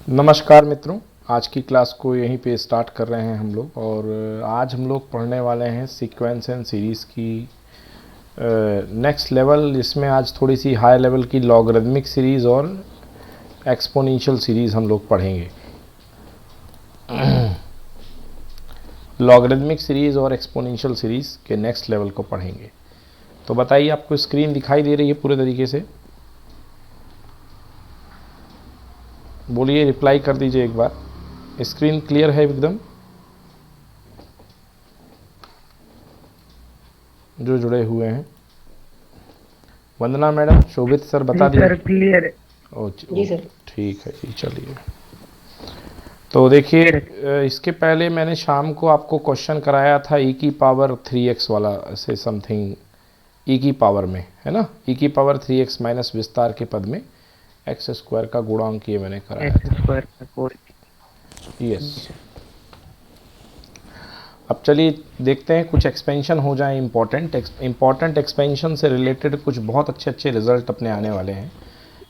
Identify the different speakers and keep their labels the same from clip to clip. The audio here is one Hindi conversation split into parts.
Speaker 1: नमस्कार मित्रों, आज की क्लास को यहीं पे स्टार्ट कर रहे हैं हम लोग। और आज हम लोग पढ़ने वाले हैं सीक्वेंस एंड सीरीज़ की नेक्स्ट लेवल। इसमें आज थोड़ी सी हाई लेवल की लॉगरिदमिक सीरीज़ और एक्सपोनेंशियल सीरीज़ हम लोग पढ़ेंगे। लॉगरिदमिक सीरीज़ और एक्सपोनेंशियल सीरीज़ के नेक्स्ट लेवल को पढ़ेंगे। तो बताइए, आपको स्क्रीन दिखाई दे रही है पूरे तरीके से? बोलिए, रिप्लाई कर दीजिए एक बार। स्क्रीन क्लियर है एकदम? जो जुड़े हुए हैं, वंदना मैडम, शोभित सर बता दिए?
Speaker 2: सर क्लियर है।
Speaker 1: जी सर, ठीक है जी। चलिए, तो देखिए, इसके पहले मैंने शाम को आपको क्वेश्चन कराया था e की पावर 3x वाला, से समथिंग e की पावर में, है ना, e की पावर 3x माइनस विस्तार के पद में x स्क्वायर का गुणांक, ये मैंने कराया था। यस। अब चलिए देखते हैं, कुछ एक्सपेंशन हो जाए इम्पॉर्टेंट एक्सपेंशन से रिलेटेड कुछ बहुत अच्छे अच्छे रिजल्ट अपने आने वाले हैं।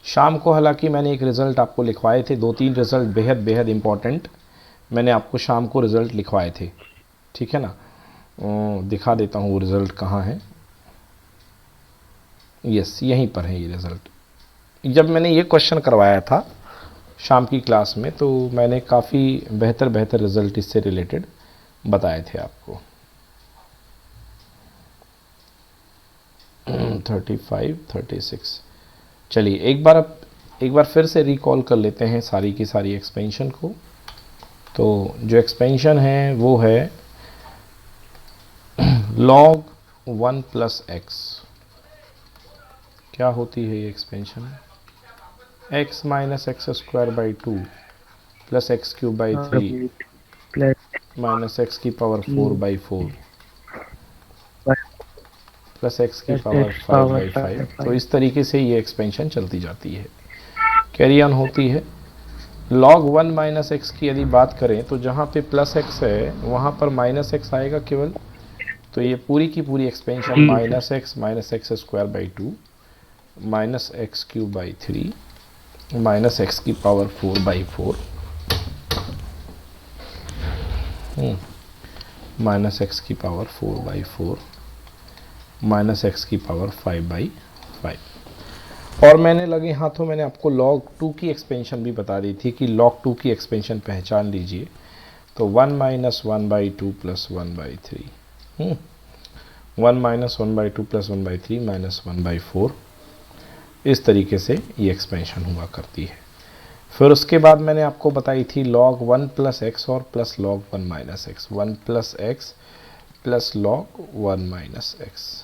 Speaker 1: शाम को हालांकि मैंने एक रिज़ल्ट आपको लिखवाए थे, 2-3 रिज़ल्ट बेहद बेहद इम्पॉर्टेंट मैंने आपको शाम को रिज़ल्ट लिखवाए थे, ठीक है ना। दिखा देता हूँ वो रिज़ल्ट कहाँ है। यस, यहीं पर है ये रिज़ल्ट। जब मैंने ये क्वेश्चन करवाया था शाम की क्लास में, तो मैंने काफ़ी बेहतर बेहतर रिज़ल्ट इससे रिलेटेड बताए थे आपको। 35, 36। चलिए एक बार फिर से रिकॉल कर लेते हैं सारी की सारी एक्सपेंशन को। तो जो एक्सपेंशन है वो है log 1 प्लस एक्स। क्या होती है ये expansion? x minus x square by 2 plus x cube by 3 minus x की पावर 4 बाई 4 प्लस एक्स की पावर 5 बाई 5। तो इस तरीके से ये एक्सपेंशन चलती जाती है, कैरी ऑन होती है। log 1 माइनस एक्स की यदि बात करें तो जहाँ पे प्लस एक्स है वहाँ पर माइनस एक्स आएगा केवल। तो ये पूरी की पूरी expansion minus x square by 2 minus x cube by 3 minus x की पावर 4 बाई 4 माइनस एक्स की पावर 4 बाई 4 माइनस एक्स की पावर 5 बाई 5। और मैंने लगे हाथों मैंने आपको log 2 की एक्सपेंशन भी बता दी थी कि log 2 की एक्सपेंशन पहचान लीजिए। तो 1 minus 1 by 2 plus 1 by 3, 1 minus 1 by 2 plus 1 by 3 minus 1 by 4। इस तरीके से ये एक्सपेंशन हुआ करती है। फिर उसके बाद मैंने आपको बताई थी log 1 प्लस एक्स और plus log 1 minus x, 1 plus x plus log 1 minus x,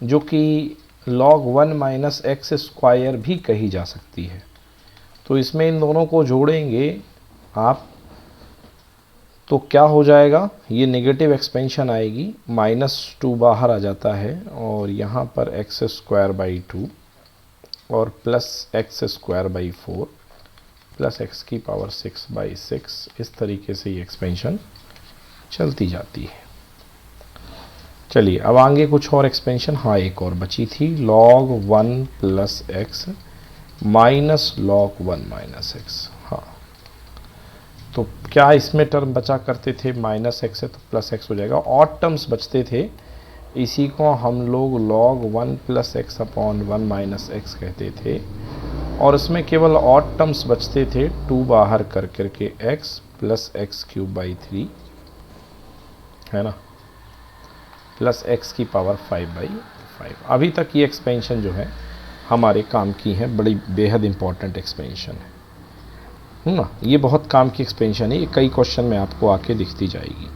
Speaker 1: जो कि log 1 माइनस एक्स स्क्वायर भी कही जा सकती है। तो इसमें इन दोनों को जोड़ेंगे आप तो क्या हो जाएगा, ये नेगेटिव एक्सपेंशन आएगी, -2 बाहर आ जाता है और यहाँ पर एक्स स्क्वायर बाई 2 और plus x square by 4 plus x की पावर 6 बाई 6। इस तरीके से ये एक्सपेंशन चलती जाती है। चलिए अब आगे कुछ और एक्सपेंशन, हाँ एक और बची थी, log 1 plus x minus log 1 minus x. हाँ, तो क्या इसमें टर्म बचा करते थे, माइनस एक्स है तो प्लस एक्स हो जाएगा, ऑड टर्म्स बचते थे। इसी को हम लोग log 1 plus x upon 1 minus x कहते थे। और इसमें केवल ऑड टर्म्स बचते थे, 2 बाहर कर करके x plus x cube by 3, है ना, प्लस एक्स की पावर 5 बाई 5। अभी तक ये एक्सपेंशन जो है हमारे काम की है, बड़ी बेहद इंपॉर्टेंट एक्सपेंशन है ना। ये बहुत काम की एक्सपेंशन है, ये कई क्वेश्चन में आपको आके दिखती जाएगी।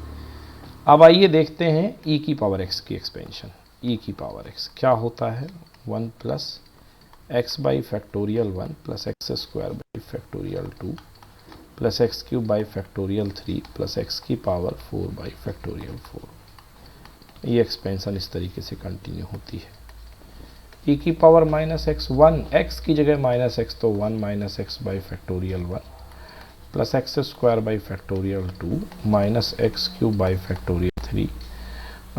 Speaker 1: अब आइए देखते हैं e की पावर x की एक्सपेंशन। e की पावर x क्या होता है, 1 plus x by factorial 1 plus x square by factorial 2 plus x cube by factorial 3 plus x की पावर 4 बाई फैक्टोरियल 4। ये एक्सपेंशन इस तरीके से कंटिन्यू होती है। e की पावर माइनस एक्स, 1 x की जगह माइनस एक्स तो 1 minus x by factorial 1 plus x square by factorial 2 minus x cube by factorial 3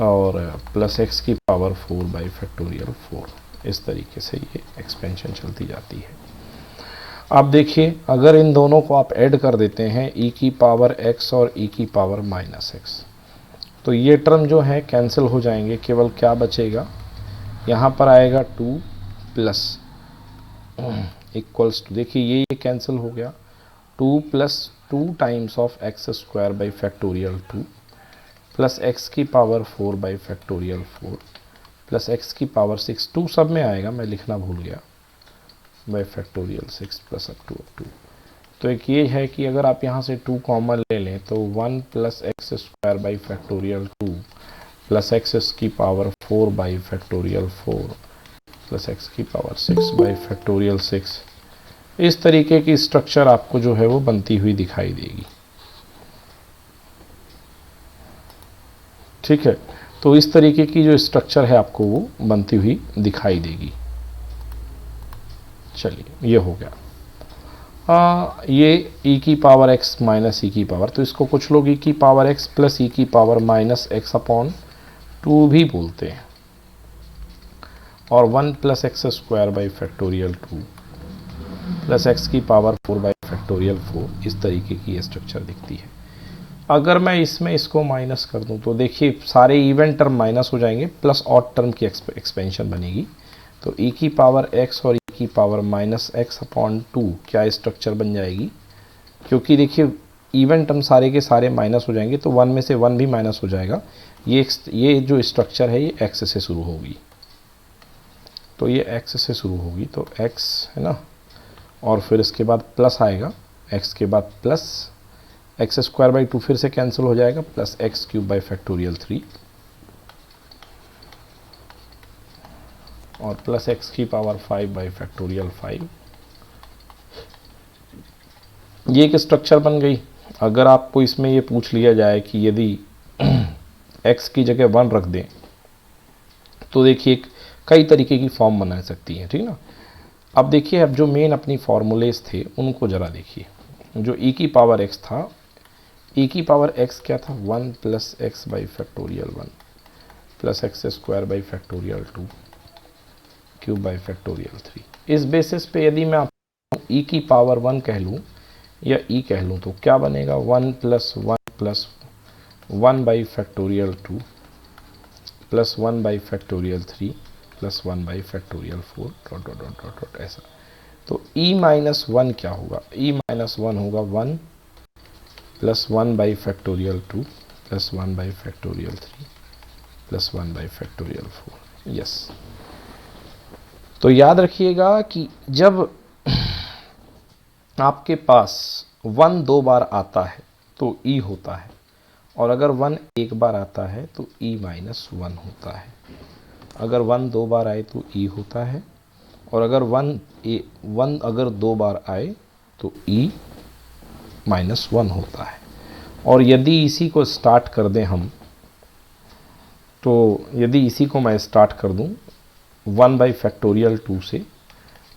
Speaker 1: और प्लस एक्स की पावर 4 बाई फैक्टोरियल 4। इस तरीके से ये एक्सपेंशन चलती जाती है। आप देखिए अगर इन दोनों को आप ऐड कर देते हैं e की पावर x और e की पावर माइनस एक्स, तो ये टर्म जो है कैंसिल हो जाएंगे, केवल क्या बचेगा, यहाँ पर आएगा 2 प्लस इक्वल्स टू, देखिए ये कैंसिल हो गया, 2 plus 2 times of x square by factorial 2 plus x की power 4 by factorial 4 plus x की पावर 6, 2 सब में आएगा, मैं लिखना भूल गया, by factorial 6 plus up to. तो एक ये है कि अगर आप यहाँ से 2 कॉमन ले लें तो 1 plus x square by factorial 2 plus x की power 4 by factorial 4 plus x की पावर 6 बाई फैक्टोरियल 6, इस तरीके की स्ट्रक्चर आपको जो है वो बनती हुई दिखाई देगी। ठीक है, तो इस तरीके की जो स्ट्रक्चर है आपको वो बनती हुई दिखाई देगी। चलिए ये हो गया। ये e की पावर x माइनस e की पावर, तो इसको कुछ लोग e की पावर x प्लस e की पावर माइनस एक्स अपॉन 2 भी बोलते हैं, और 1 plus x square by factorial 2 plus x की पावर 4 बाई फैक्टोरियल 4, इस तरीके की ये स्ट्रक्चर दिखती है। अगर मैं इसमें इसको माइनस कर दूं तो देखिए सारे इवन टर्म माइनस हो जाएंगे, प्लस ऑड टर्म की एक्सपेंशन बनेगी, तो e की पावर x और e की पावर माइनस एक्स अपॉन 2 क्या स्ट्रक्चर बन जाएगी, क्योंकि देखिए इवन टर्म सारे के सारे माइनस हो जाएंगे, तो 1 में से 1 भी माइनस हो जाएगा, ये जो स्ट्रक्चर है ये x से शुरू होगी, तो ये x से शुरू होगी, तो x है ना, और फिर इसके बाद प्लस आएगा, x के बाद प्लस एक्स स्क्वायर बाई 2 फिर से कैंसिल हो जाएगा, plus x cube by factorial 3 और प्लस एक्स की पावर 5 बाई फैक्टोरियल 5, ये एक स्ट्रक्चर बन गई। अगर आपको इसमें ये पूछ लिया जाए कि यदि x की जगह 1 रख दें तो देखिए कई तरीके की फॉर्म बना सकती है, ठीक ना। अब देखिए अब जो मेन अपनी फॉर्मूलेज थे उनको ज़रा देखिए, जो e की पावर x था, e की पावर x क्या था, 1 plus x by factorial 1 plus x square by factorial 2 cube by factorial 3। इस बेसिस पे यदि मैं आपको e की पावर 1 कह लूँ या e कह लूँ तो क्या बनेगा, 1 plus 1 by factorial 2 plus 1 by factorial 3 plus 1 by factorial 4 dot dot dot dot dot ऐसा। तो e माइनस 1 क्या होगा, e माइनस 1 होगा 1 plus 1 by factorial 2 plus 1 by factorial 3 plus 1 by factorial 4। Yes, तो याद रखिएगा कि जब आपके पास 1 2 बार आता है तो e होता है, और अगर 1 1 बार आता है तो e माइनस 1 होता है। अगर 1 2 बार आए तो e होता है, और अगर 1 अगर 2 बार आए तो e माइनस 1 होता है। और यदि इसी को स्टार्ट कर दें हम, तो यदि इसी को मैं स्टार्ट कर दूं 1 बाई फैक्टोरियल 2 से,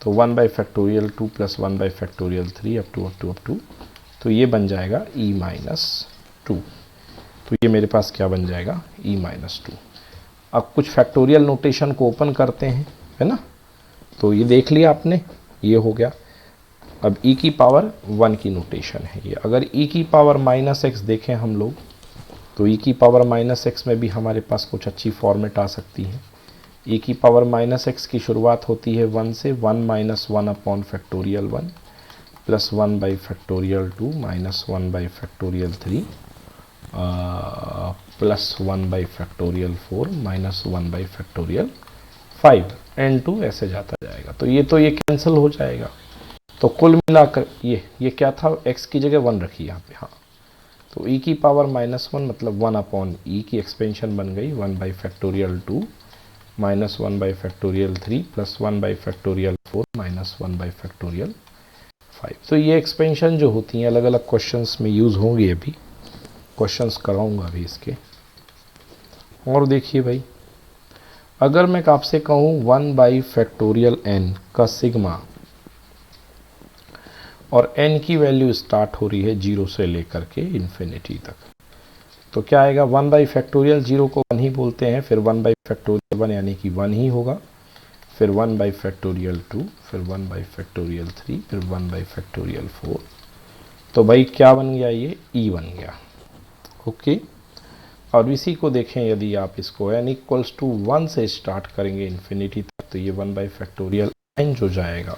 Speaker 1: तो 1 by factorial 2 plus 1 by factorial 3 up to, तो ये बन जाएगा e माइनस 2। तो ये मेरे पास क्या बन जाएगा, e माइनस 2। अब कुछ फैक्टोरियल नोटेशन को ओपन करते हैं, है ना, तो ये देख लिया आपने, ये हो गया। अब e की पावर 1 की नोटेशन है ये। अगर e की पावर माइनस एक्स देखें हम लोग, तो e की पावर माइनस एक्स में भी हमारे पास कुछ अच्छी फॉर्मेट आ सकती है। e की पावर माइनस एक्स की शुरुआत होती है 1 से, 1 minus 1 upon factorial 1 plus 1 by factorial 2 minus 1 by factorial 3 plus 1 by factorial 4 minus 1 by factorial 5 n2 ऐसे जाता जाएगा। तो ये कैंसिल हो जाएगा। तो कुल मिलाकर ये क्या था, x की जगह 1 रखी यहाँ पे, हाँ, तो e की पावर माइनस 1 मतलब 1 अपॉन e की एक्सपेंशन बन गई 1 by factorial 2 minus 1 by factorial 3 plus 1 by factorial 4 minus 1 by factorial 5। तो ये एक्सपेंशन जो होती हैं अलग अलग क्वेश्चंस में यूज़ होंगी, अभी क्वेश्चंस कराऊंगा अभी इसके। और देखिए भाई, अगर मैं आपसे कहूँ 1 बाई फैक्टोरियल n का सिग्मा, और n की वैल्यू स्टार्ट हो रही है 0 से लेकर के इन्फिनिटी तक, तो क्या आएगा, 1 बाई फैक्टोरियल 0 को 1 ही बोलते हैं, फिर 1 बाई फैक्टोरियल 1 यानी कि 1 ही होगा, फिर 1 बाई फैक्टोरियल 2, फिर 1 बाई फैक्टोरियल 3, फिर 1 बाई फैक्टोरियल 4। तो भाई क्या बन गया, ये ई बन गया। ओके, और इसी को देखें, यदि आप इसको n इक्वल्स टू 1 से स्टार्ट करेंगे इन्फिनिटी तक, तो ये 1 बाई फैक्टोरियल n जो जाएगा,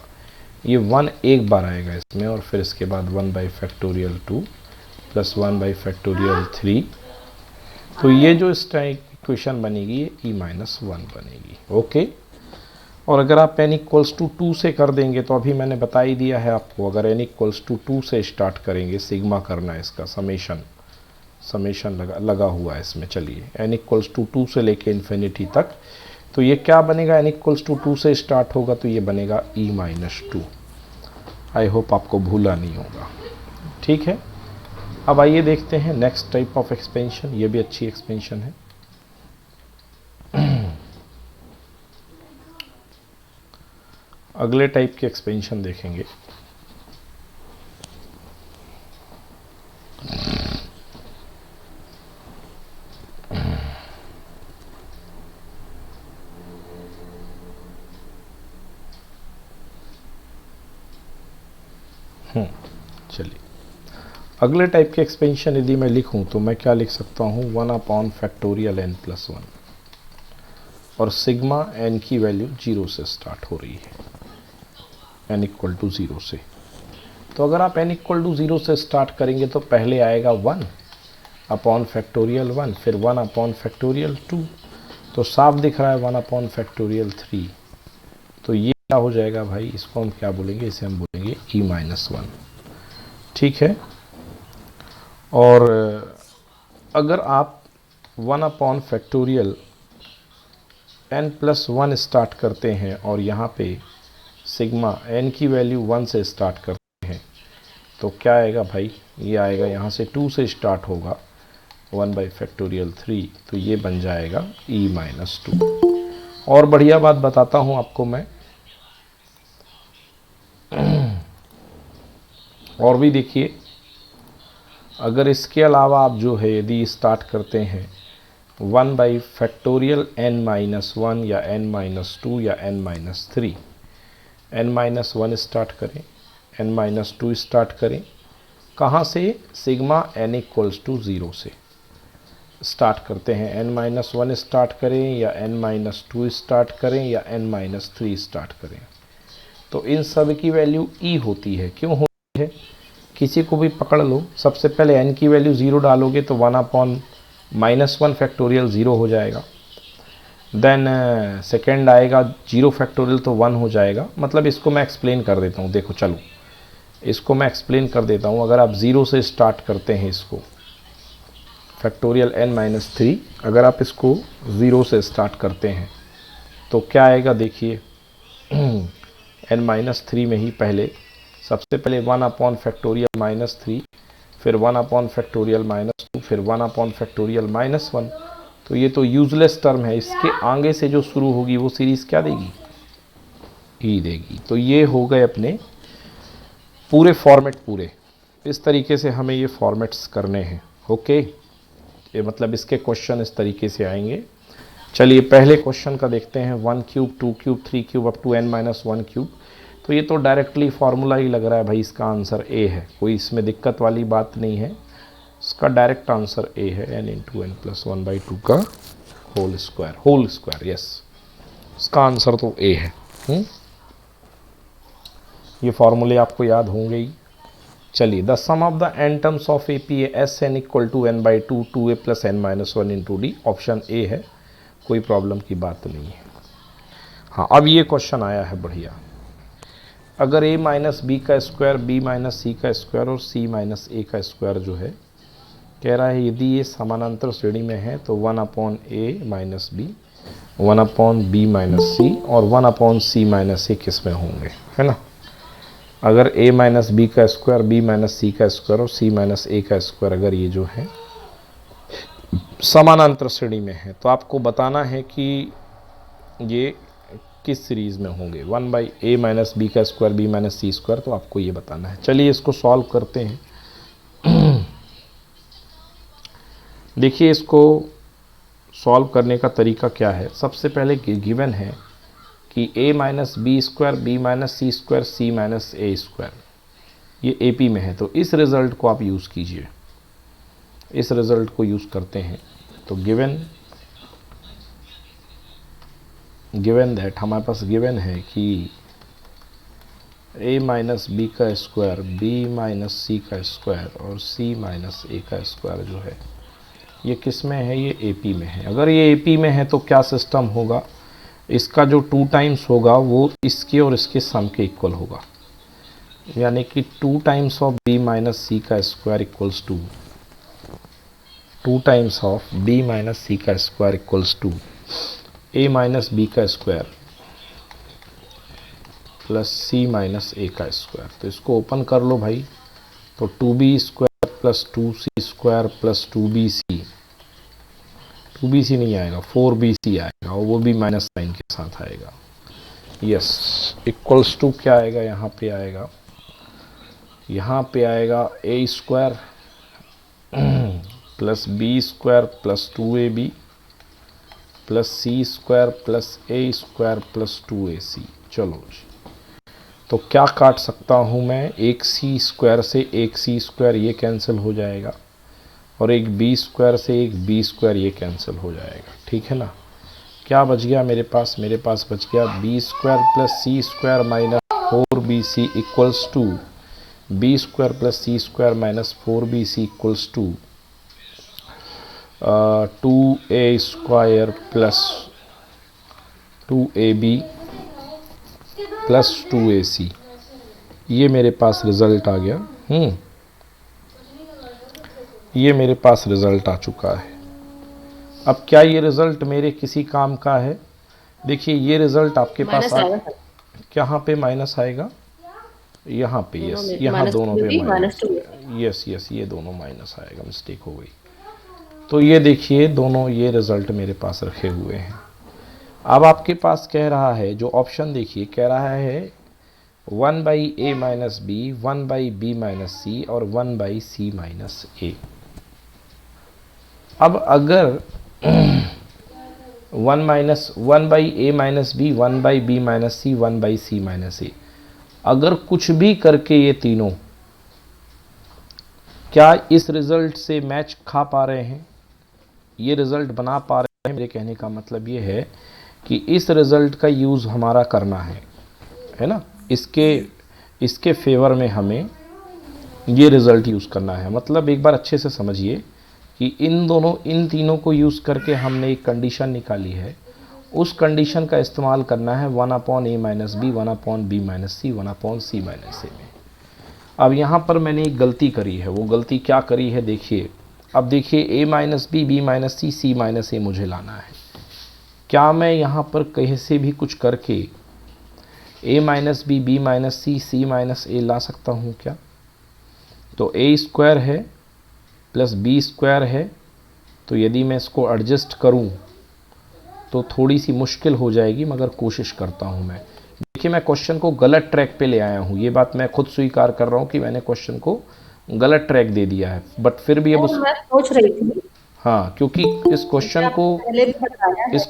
Speaker 1: ये 1 एक बार आएगा इसमें, और फिर इसके बाद 1 by factorial 2 plus 1 by factorial 3। तो ये जो इस टाइप इक्वेशन बनेगी, ये e माइनस 1 बनेगी। ओके, और अगर आप n इक्वल्स टू 2 से कर देंगे, तो अभी मैंने बता ही दिया है आपको, अगर n इक्वल्स टू 2 से स्टार्ट करेंगे, सिग्मा करना है इसका, समेशन लगा हुआ है इसमें। चलिए n इक्वल्स टू 2 से लेके इन्फिनिटी तक, तो ये क्या बनेगा, n इक्वल्स टू 2 से स्टार्ट होगा तो ये बनेगा e माइनस 2। आई होप आपको भूला नहीं होगा। ठीक है, अब आइए देखते हैं नेक्स्ट टाइप ऑफ एक्सपेंशन। ये भी अच्छी एक्सपेंशन है। अगले टाइप के एक्सपेंशन देखेंगे। चलिए, अगले टाइप के एक्सपेंशन यदि मैं लिखूं तो मैं क्या लिख सकता हूं, 1 अपॉन फैक्टोरियल n प्लस 1, और सिग्मा n की वैल्यू 0 से स्टार्ट हो रही है, n इक्वल टू 0 से। तो अगर आप n इक्वल टू 0 से स्टार्ट करेंगे तो पहले आएगा 1 अपॉन फैक्टोरियल 1, फिर 1 अपॉन फैक्टोरियल 2, तो साफ दिख रहा है 1 अपॉन फैक्टोरियल 3। तो ये क्या हो जाएगा भाई, इसको हम क्या बोलेंगे, इसे हम बोलेंगे e माइनस 1। ठीक है, और अगर आप 1 upon factorial n plus 1 start करते हैं और यहाँ पे सिग्मा n की वैल्यू 1 से स्टार्ट करते हैं, तो क्या आएगा भाई, ये आएगा यहाँ से 2 से स्टार्ट होगा 1 बाई फैक्टोरियल 3, तो ये बन जाएगा e माइनस 2। और बढ़िया बात बताता हूँ आपको मैं, और भी देखिए, अगर इसके अलावा आप जो है यदि स्टार्ट करते हैं 1 बाई फैक्टोरियल n माइनस 1 या n माइनस 2 या n minus 3, n minus 1 start करें, n माइनस 2 स्टार्ट करें, कहाँ से, सिग्मा n इक्वल्स टू 0 से स्टार्ट करते हैं, n माइनस 1 स्टार्ट करें या n माइनस 2 स्टार्ट करें या n माइनस 3 स्टार्ट करें, तो इन सब की वैल्यू e होती है। क्यों होती है, किसी को भी पकड़ लो, सबसे पहले n की वैल्यू 0 डालोगे तो 1 अपॉन माइनस 1 फैक्टोरियल 0 हो जाएगा, देन सेकेंड आएगा 0 फैक्टोरियल तो 1 हो जाएगा। मतलब इसको मैं एक्सप्लेन कर देता हूँ, देखो चलो इसको मैं एक्सप्लेन कर देता हूँ। अगर आप 0 से स्टार्ट करते हैं इसको, फैक्टोरियल n माइनस 3, अगर आप इसको 0 से स्टार्ट करते हैं तो क्या आएगा, देखिए n माइनस 3 में ही पहले सबसे पहले 1 अपॉन फैक्टोरियल माइनस 3, फिर 1 अपॉन फैक्टोरियल माइनस 2, फिर 1 अपॉन फैक्टोरियल माइनस 1। तो ये तो यूजलेस टर्म है, इसके आगे से जो शुरू होगी वो सीरीज़ क्या देगी, ई देगी। तो ये हो गए अपने पूरे फॉर्मेट पूरे। इस तरीके से हमें ये फॉर्मेट्स करने हैं। ओके, ये मतलब इसके क्वेश्चन इस तरीके से आएंगे। चलिए पहले क्वेश्चन का देखते हैं, 1 cube 2 cube 3 cube up to n minus 1 cube. तो ये तो डायरेक्टली फार्मूला ही लग रहा है भाई, इसका आंसर ए है, कोई इसमें दिक्कत वाली बात नहीं है, इसका डायरेक्ट आंसर ए है, n इंटू एन प्लस 1/2 का होल स्क्वायर, यस, इसका आंसर तो ए है। ये फार्मूले आपको याद होंगे ही। चलिए, the sum of the n terms of A P S N equal to n/2 2a plus n minus 1 into D, option A है, कोई प्रॉब्लम की बात नहीं है। हाँ, अब ये क्वेश्चन आया है बढ़िया, अगर a माइनस बी का स्क्वायर, b माइनस सी का स्क्वायर और c माइनस ए का स्क्वायर जो है, कह रहा है यदि ये समानांतर श्रेणी में है तो 1 अपॉन ए minus B, 1 upon B minus सी और 1 अपॉन सी माइनस ए किस में होंगे, है ना। अगर a माइनस बी का स्क्वायर, b माइनस सी का स्क्वायर और c माइनस ए का स्क्वायर अगर ये जो है समानांतर श्रेणी में है, तो आपको बताना है कि ये किस सीरीज़ में होंगे, 1 बाई ए माइनस बी का square, B minus C square, तो आपको ये बताना है। चलिए इसको सॉल्व करते हैं। देखिए इसको सॉल्व करने का तरीका क्या है, सबसे पहले गिवन है कि a minus B square B minus C square C minus A square, ये AP में है। तो इस रिज़ल्ट को आप यूज़ कीजिए, इस रिज़ल्ट को यूज़ करते हैं। तो गिवन दैट हमारे पास गिवन है कि a माइनस बी का स्क्वायर b माइनस सी का स्क्वायर और c माइनस ए का स्क्वायर जो है ये किस में है, ये AP में है। अगर ये AP में है तो क्या सिस्टम होगा, इसका जो 2 टाइम्स होगा वो इसके और इसके सम के इक्वल होगा, यानी कि 2 टाइम्स ऑफ b माइनस सी का square equals to 2 times of b minus सी का square equals to a minus B का स्क्वायर प्लस c माइनस ए का स्क्वायर। तो इसको ओपन कर लो भाई, तो 2b square plus 2c square plus 2bc नहीं आएगा, 4bc आएगा और वो भी माइनस साइन के साथ आएगा। यस, इक्वल्स टू क्या आएगा, यहाँ पे आएगा a square plus b square plus 2ab plus c square plus a square plus 2ac। चलो जी, तो क्या काट सकता हूँ मैं, एक c स्क्वायर से एक c स्क्वायर ये कैंसिल हो जाएगा और एक b स्क्वायर से एक b स्क्वायर ये कैंसिल हो जाएगा, ठीक है ना। क्या बच गया मेरे पास बच गया b square plus c square minus 4bc equals to b square plus c square minus 4bc equals to 2a square plus 2ab plus 2ac। ये मेरे पास रिज़ल्ट आ गया। ये मेरे पास रिज़ल्ट आ चुका है। अब क्या ये रिज़ल्ट मेरे किसी काम का है? देखिए ये रिज़ल्ट आपके पास कहाँ पे माइनस आएगा, यहाँ पे, यस, यहाँ दोनों पे माइनस, यस, ये दोनों माइनस आएगा, मिस्टेक हो गई। तो ये देखिए दोनों ये रिज़ल्ट मेरे पास रखे हुए हैं। अब आपके पास कह रहा है, जो ऑप्शन देखिए कह रहा है 1 by A minus B, 1 by B minus सी और 1 बाई सी माइनस ए। अब अगर 1 by A minus B, 1 by B minus C, 1 by C minus A, अगर कुछ भी करके ये तीनों क्या इस रिज़ल्ट से मैच खा पा रहे हैं, ये रिज़ल्ट बना पा रहे हैं, मेरे कहने का मतलब ये है कि इस रिज़ल्ट का यूज़ हमारा करना है ना, इसके फेवर में हमें ये रिज़ल्ट यूज़ करना है। मतलब एक बार अच्छे से समझिए कि इन तीनों को यूज़ करके हमने एक कंडीशन निकाली है, उस कंडीशन का इस्तेमाल करना है 1 upon A minus B, 1 upon B minus C, 1 upon C minus A में। अब यहाँ पर मैंने एक गलती करी है, वो गलती क्या करी है देखिए। अब देखिए ए minus B, B minus C, C minus ए मुझे लाना है। क्या मैं यहाँ पर कहीं से भी कुछ करके a minus B, B minus C, C minus A ला सकता हूँ क्या? तो a स्क्वायर है प्लस b स्क्वायर है, तो यदि मैं इसको एडजस्ट करूँ तो थोड़ी सी मुश्किल हो जाएगी, मगर कोशिश करता हूँ मैं। देखिए मैं क्वेश्चन को गलत ट्रैक पे ले आया हूँ, ये बात मैं खुद स्वीकार कर रहा हूँ कि मैंने क्वेश्चन को गलत ट्रैक दे दिया है, बट फिर भी अब
Speaker 2: मैं सोच रही थी,
Speaker 1: हाँ, क्योंकि इस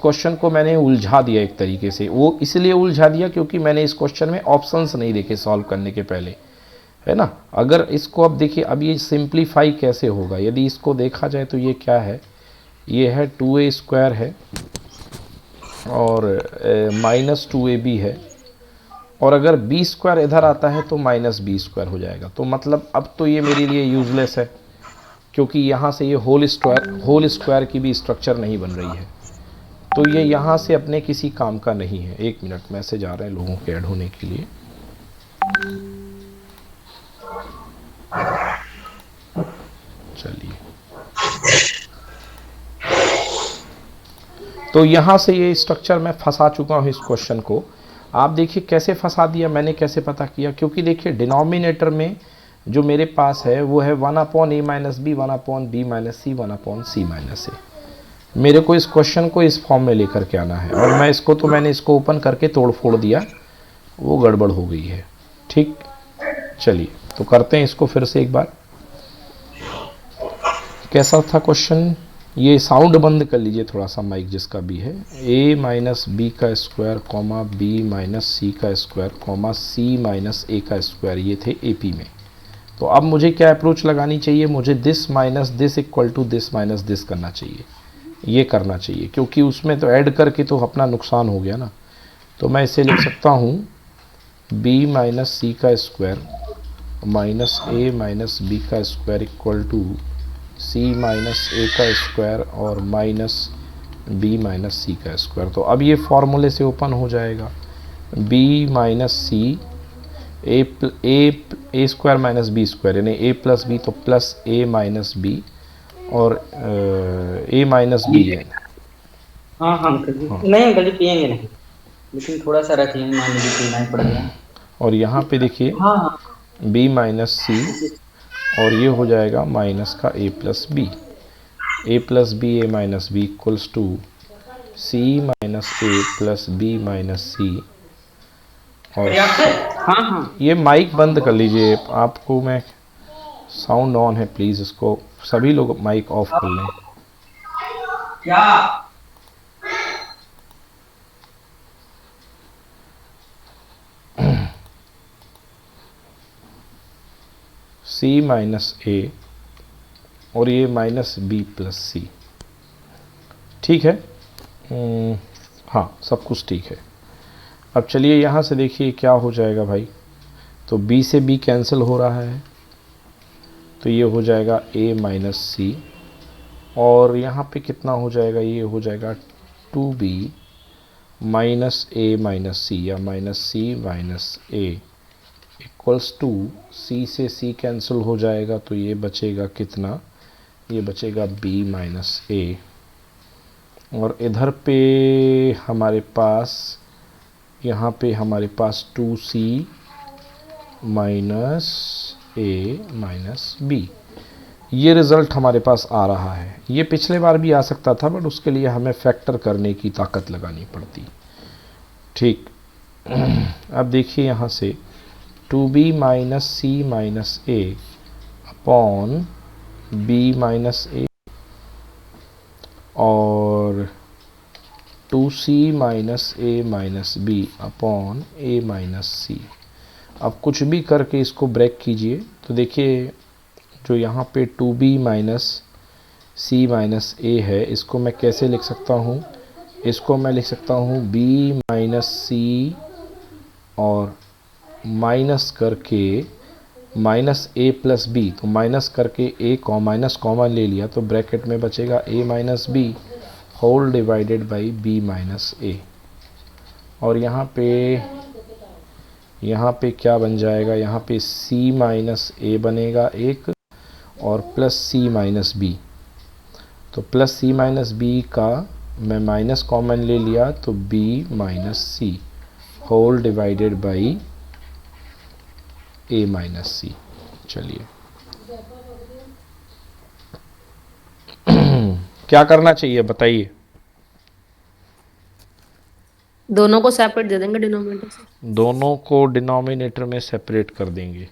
Speaker 1: क्वेश्चन को मैंने उलझा दिया एक तरीके से। वो इसलिए उलझा दिया क्योंकि मैंने इस क्वेश्चन में ऑप्शंस नहीं देखे सॉल्व करने के पहले, है ना। अगर इसको अब देखिए, अब ये सिंप्लीफाई कैसे होगा, यदि इसको देखा जाए तो ये क्या है, ये है 2a स्क्वायर है और माइनस 2ab है, और अगर b स्क्वायर इधर आता है तो माइनस b स्क्वायर हो जाएगा। तो मतलब अब तो ये मेरे लिए यूजलेस है, क्योंकि यहाँ से ये होल स्क्वायर की भी स्ट्रक्चर नहीं बन रही है, तो ये यहाँ से अपने किसी काम का नहीं है। एक मिनट, मैसेज आ रहे हैं लोगों के ऐड होने के लिए। चलिए, तो यहाँ से ये स्ट्रक्चर मैं फंसा चुका हूँ इस क्वेश्चन को। आप देखिए कैसे फंसा दिया मैंने, कैसे पता किया, क्योंकि देखिए डिनोमिनेटर में जो मेरे पास है वो है 1 upon A minus B, 1 upon B minus C, 1 upon C minus A. मेरे को इस क्वेश्चन को इस फॉर्म में लेकर के आना है, और मैं इसको तो मैंने इसको ओपन करके तोड़ फोड़ दिया, वो गड़बड़ हो गई है। ठीक, चलिए तो करते हैं इसको फिर से एक बार। कैसा था क्वेश्चन? ये साउंड बंद कर लीजिए थोड़ा सा माइक जिसका भी है। ए माइनस बी का स्क्वायर कॉमा बी माइनस सी का स्क्वायर कॉमा सी माइनस ए का स्क्वायर, ये थे एपी में। तो अब मुझे क्या अप्रोच लगानी चाहिए, मुझे this minus this equal to this minus this करना चाहिए, ये करना चाहिए, क्योंकि उसमें तो ऐड करके तो अपना नुकसान हो गया ना। तो मैं इसे लिख सकता हूँ बी माइनस सी का square minus A minus B का square equal to C minus ए का स्क्वायर और माइनस बी माइनस सी का स्क्वायर। तो अब ये फॉर्मूले से ओपन हो जाएगा, बी माइनस सी ए स्क्वायर माइनस बी स्क्वायर, यानी ए प्लस बी, तो प्लस ए माइनस बी और ए माइनस बी है।
Speaker 2: हाँ हाँ अंकल जी, नहीं अंकल जी पियेंगे नहीं, लेकिन थोड़ा सा रख लेंगे, मान लीजिए पीना ही पड़ गया।
Speaker 1: और यहाँ पे देखिए
Speaker 2: हाँ हाँ।
Speaker 1: बी माइनस सी और ये हो जाएगा माइनस का A plus B, A plus B A minus B equals to C minus A plus B minus सी। और
Speaker 2: हाँ हाँ।
Speaker 1: ये माइक बंद कर लीजिए, आपको मैं, साउंड ऑन है प्लीज़, इसको सभी लोग माइक ऑफ कर लें।
Speaker 2: क्या?
Speaker 1: सी माइनस ए और ये माइनस बी प्लस सी, ठीक है। हाँ सब कुछ ठीक है। अब चलिए यहाँ से देखिए क्या हो जाएगा भाई, तो b से b कैंसिल हो रहा है, तो ये हो जाएगा a माइनस सी और यहाँ पे कितना हो जाएगा, ये हो जाएगा 2b minus a minus C या minus C minus a equals to c से c कैंसिल हो जाएगा, तो ये बचेगा कितना, ये बचेगा b माइनस a और इधर पे हमारे पास, यहाँ पे हमारे पास 2c minus A minus B, ये रिज़ल्ट हमारे पास आ रहा है। ये पिछले बार भी आ सकता था, बट उसके लिए हमें फैक्टर करने की ताकत लगानी पड़ती, ठीक। अब देखिए यहाँ से 2b minus C minus A upon B minus A और 2c minus A minus B upon A minus सी। अब कुछ भी करके इसको ब्रेक कीजिए, तो देखिए जो यहाँ पे 2b माइनस सी माइनस ए है, इसको मैं कैसे लिख सकता हूँ, इसको मैं लिख सकता हूँ b माइनस सी और माइनस करके माइनस ए प्लस बी, तो माइनस करके ए माइनस कॉमन ले लिया, तो ब्रैकेट में बचेगा a minus B whole divided by b minus A. और यहाँ पे क्या बन जाएगा, यहाँ पे c माइनस ए बनेगा एक और प्लस c माइनस बी, तो प्लस c माइनस बी का मैं माइनस कॉमन ले लिया, तो b minus C whole divided by a minus C. चलिए क्या करना चाहिए बताइए।
Speaker 3: दोनों को सेपरेट दे देंगे डिनोमिनेटर से,
Speaker 1: दोनों को डिनोमिनेटर में सेपरेट कर देंगे,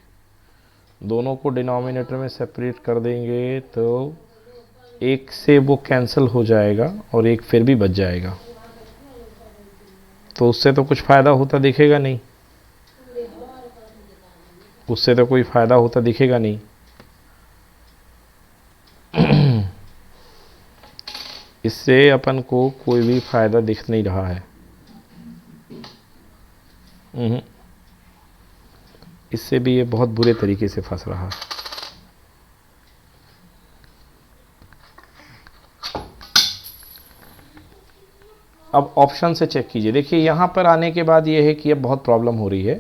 Speaker 1: दोनों को डिनोमिनेटर में सेपरेट कर देंगे तो एक से वो कैंसिल हो जाएगा और एक फिर भी बच जाएगा, तो उससे तो कुछ फ़ायदा होता दिखेगा नहीं, उससे तो कोई फ़ायदा होता दिखेगा नहीं। इससे अपन को कोई भी फ़ायदा दिख नहीं रहा है। इससे भी ये बहुत बुरे तरीके से फंस रहा है। अब ऑप्शन से चेक कीजिए, देखिए यहाँ पर आने के बाद ये है कि अब बहुत प्रॉब्लम हो रही है,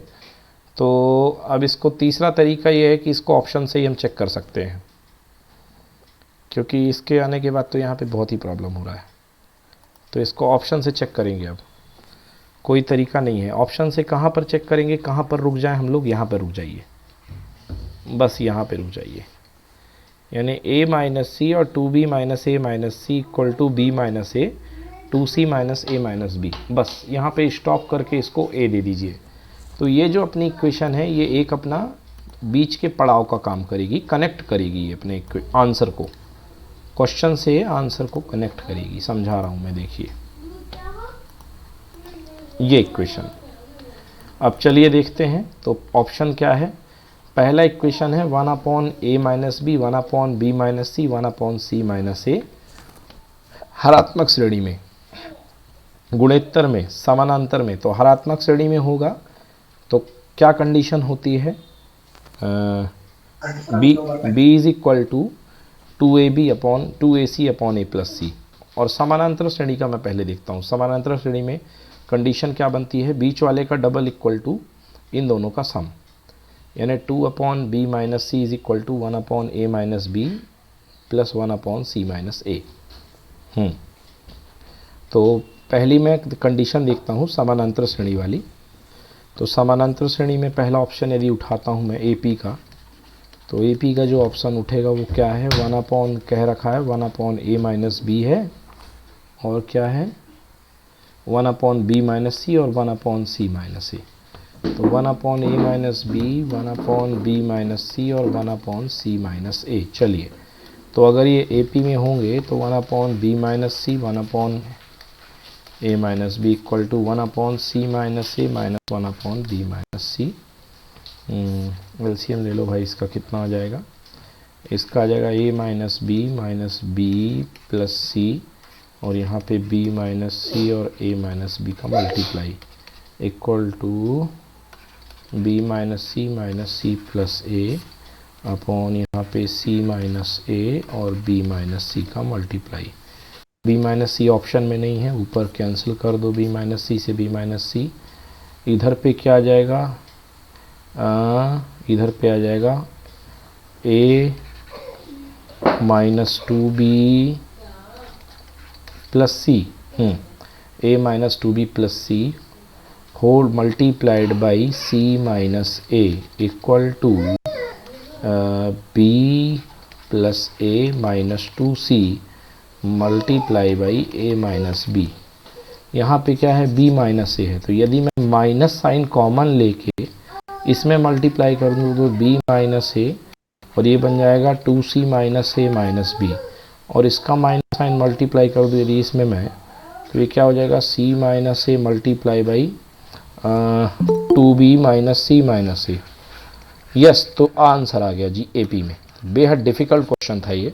Speaker 1: तो अब इसको तीसरा तरीका ये है कि इसको ऑप्शन से ही हम चेक कर सकते हैं, क्योंकि इसके आने के बाद तो यहाँ पे बहुत ही प्रॉब्लम हो रहा है, तो इसको ऑप्शन से चेक करेंगे। अब कोई तरीका नहीं है, ऑप्शन से कहाँ पर चेक करेंगे, कहाँ पर रुक जाएं हम लोग, यहाँ पर रुक जाइए, बस यहाँ पे रुक जाइए, यानी a माइनस सी और 2b minus A minus C equal to b minus A 2c minus A minus B, बस यहाँ पे स्टॉप करके इसको a दे दीजिए। तो ये जो अपनी इक्वेशन है, ये एक अपना बीच के पड़ाव का काम करेगी, कनेक्ट करेगी अपने आंसर को। क्वेश्चन से आंसर को कनेक्ट करेगी। समझा रहा हूँ मैं, देखिए ये इक्वेशन। अब चलिए देखते हैं, तो ऑप्शन क्या है। पहला इक्वेशन है 1/a minus B 1/b minus C 1/c minus A, हरात्मक श्रेणी में, गुणोत्तर में, समानांतर में। तो हरात्मक श्रेणी में होगा तो क्या कंडीशन होती है, b is equal to 2ac upon a plus C. और समानांतर श्रेणी का मैं पहले देखता हूँ। समानांतर श्रेणी में कंडीशन क्या बनती है, बीच वाले का डबल इक्वल टू इन दोनों का सम, यानी 2/b minus C is equal to 1/a minus B plus 1/c minus A. तो पहली मैं कंडीशन देखता हूँ समानांतर श्रेणी वाली। तो समानांतर श्रेणी में पहला ऑप्शन यदि उठाता हूँ मैं AP का, तो AP का जो ऑप्शन उठेगा वो क्या है, 1/ कह रखा है 1/a माइनस बी है, और क्या है 1/b माइनस सी और 1/c माइनस ए। तो 1/a minus B 1/b minus सी और 1/c माइनस ए। चलिए, तो अगर ये AP में होंगे तो 1/b minus C 1/a minus B equal to 1/c minus A minus 1/b minus C. LCM ले लो भाई, इसका कितना आ जाएगा, इसका आ जाएगा a minus B plus C, और यहाँ पे b माइनस सी और a माइनस बी का multiply equal to b minus C plus a upon यहाँ पे c माइनस a और b माइनस सी का multiply. b minus C option में नहीं है, ऊपर कैंसिल कर दो b माइनस सी से b माइनस सी। इधर पे क्या आ जाएगा, इधर पे आ जाएगा a minus 2b plus C, a minus 2b plus C whole multiplied by c minus a equal to b plus a minus 2c multiply by a minus b। यहाँ पे क्या है, b माइनस a है, तो यदि मैं माइनस साइन कॉमन लेके इसमें मल्टीप्लाई कर दूँ तो b माइनस a, और ये बन जाएगा 2c minus a minus b, और इसका माइनस साइन मल्टीप्लाई कर दूँ यदि इसमें मैं, तो ये क्या हो जाएगा c minus a multiply by 2b minus c minus a। Yes, तो आंसर आ गया जी AP में। बेहद डिफ़िकल्ट क्वेश्चन था ये।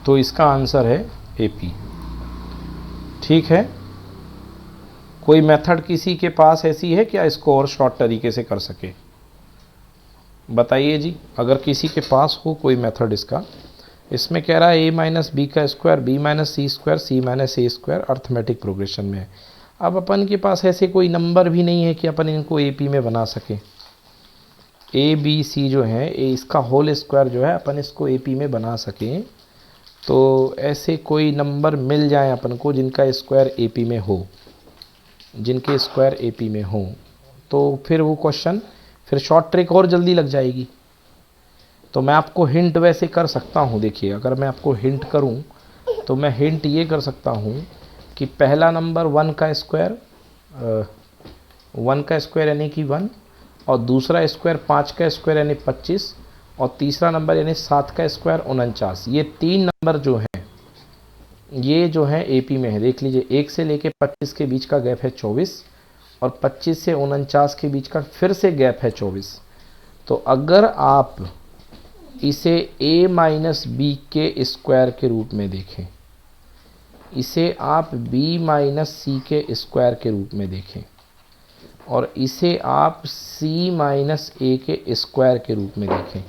Speaker 1: तो इसका आंसर है AP। ठीक है, कोई मेथड किसी के पास ऐसी है क्या इसको और शॉर्ट तरीके से कर सके, बताइए जी। अगर किसी के पास हो कोई मेथड इसका, इसमें कह रहा है a माइनस बी का square b minus C square c minus A square arithmetic progression में है। अब अपन के पास ऐसे कोई नंबर भी नहीं है कि अपन इनको AP में बना सके। a b c जो है इसका होल स्क्वायर जो है अपन इसको AP में बना सकें, तो ऐसे कोई नंबर मिल जाए अपन को जिनका स्क्वायर AP में हो, जिनके स्क्वायर AP में हो, तो फिर वो क्वेश्चन, फिर शॉर्ट ट्रिक और जल्दी लग जाएगी। तो मैं आपको हिंट वैसे कर सकता हूँ, देखिए अगर मैं आपको हिंट करूँ तो मैं हिंट ये कर सकता हूँ कि पहला नंबर 1 का स्क्वायर, 1 का स्क्वायर यानी कि 1, और दूसरा स्क्वायर 5 का स्क्वायर यानी 25, और तीसरा नंबर यानी 7 का स्क्वायर 49। ये तीन नंबर जो हैं ये जो है AP में है। देख लीजिए, 1 से लेके 25 के बीच का गैप है 24, और 25 से 49 के बीच का फिर से गैप है 24। तो अगर आप इसे a माइनस बी के स्क्वायर के रूप में देखें, इसे आप b माइनस सी के स्क्वायर के रूप में देखें, और इसे आप c माइनस ए के स्क्वायर के रूप में देखें,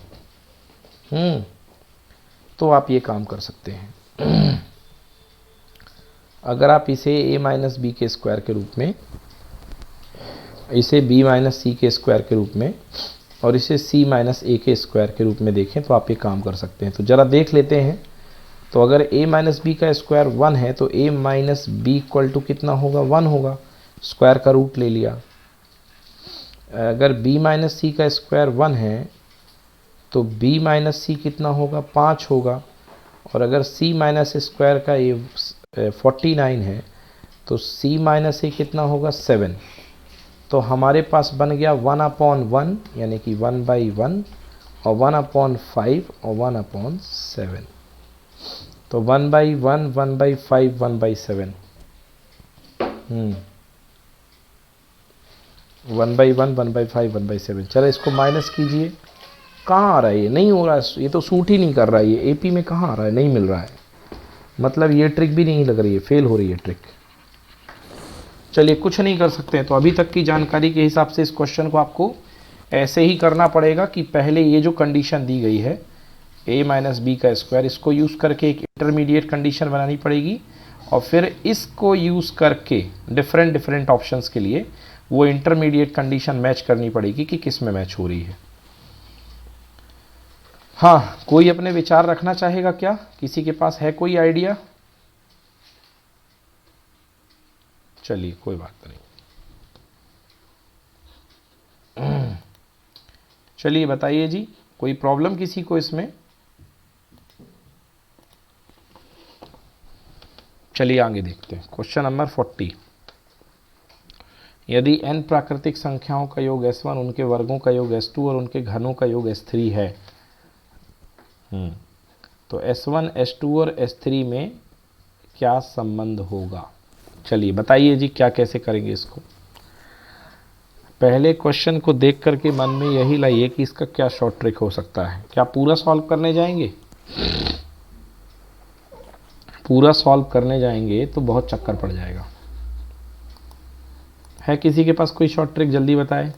Speaker 1: तो आप ये काम कर सकते हैं। अगर आप इसे a माइनस बी के स्क्वायर के रूप में, इसे b माइनस सी के स्क्वायर के रूप में, और इसे c माइनस ए के स्क्वायर के रूप में देखें, तो आप ये काम कर सकते हैं। तो ज़रा देख लेते हैं। तो अगर a माइनस बी का स्क्वायर 1 है तो a minus B equal to कितना होगा, 1 होगा, स्क्वायर का रूट ले लिया। अगर b माइनस सी का स्क्वायर 1 है तो b माइनस सी कितना होगा, 5 होगा, और अगर c माइनस स्क्वायर का ये 49 है तो c माइनस ए कितना होगा, 7। तो हमारे पास बन गया 1/1 यानी कि 1/1, और 1/5 और 1/7। तो 1/1, 1/5, 1/7। 1/1, 1/5, 1/7। चलो इसको माइनस कीजिए। कहाँ आ रहा है ये? नहीं हो रहा है, ये तो सूट ही नहीं कर रहा है। ये एपी में कहाँ आ रहा है? नहीं मिल रहा है। मतलब ये ट्रिक भी नहीं लग रही है, फेल हो रही है ट्रिक। चलिए कुछ नहीं कर सकते हैं। तो अभी तक की जानकारी के हिसाब से इस क्वेश्चन को आपको ऐसे ही करना पड़ेगा कि पहले ये जो कंडीशन दी गई है a माइनस बी का स्क्वायर, इसको यूज़ करके एक इंटरमीडिएट कंडीशन बनानी पड़ेगी और फिर इसको यूज़ करके डिफरेंट डिफरेंट ऑप्शंस के लिए वो इंटरमीडिएट कंडीशन मैच करनी पड़ेगी कि किस में मैच हो रही है। हाँ, कोई अपने विचार रखना चाहेगा क्या? किसी के पास है कोई आइडिया? चलिए कोई बात नहीं। चलिए बताइए जी, कोई प्रॉब्लम किसी को इसमें? चलिए आगे देखते हैं। Question number 40। यदि n प्राकृतिक संख्याओं का योग s1, उनके वर्गों का योग s2 और उनके घनों का योग s3 है, तो s1, s2 और s3 में क्या संबंध होगा? चलिए बताइए जी, क्या कैसे करेंगे इसको? पहले क्वेश्चन को देख करके मन में यही लाइए कि इसका क्या शॉर्ट ट्रिक हो सकता है। क्या पूरा सॉल्व करने जाएंगे? पूरा सॉल्व करने जाएंगे तो बहुत चक्कर पड़ जाएगा। है किसी के पास कोई शॉर्ट ट्रिक? जल्दी बताएं।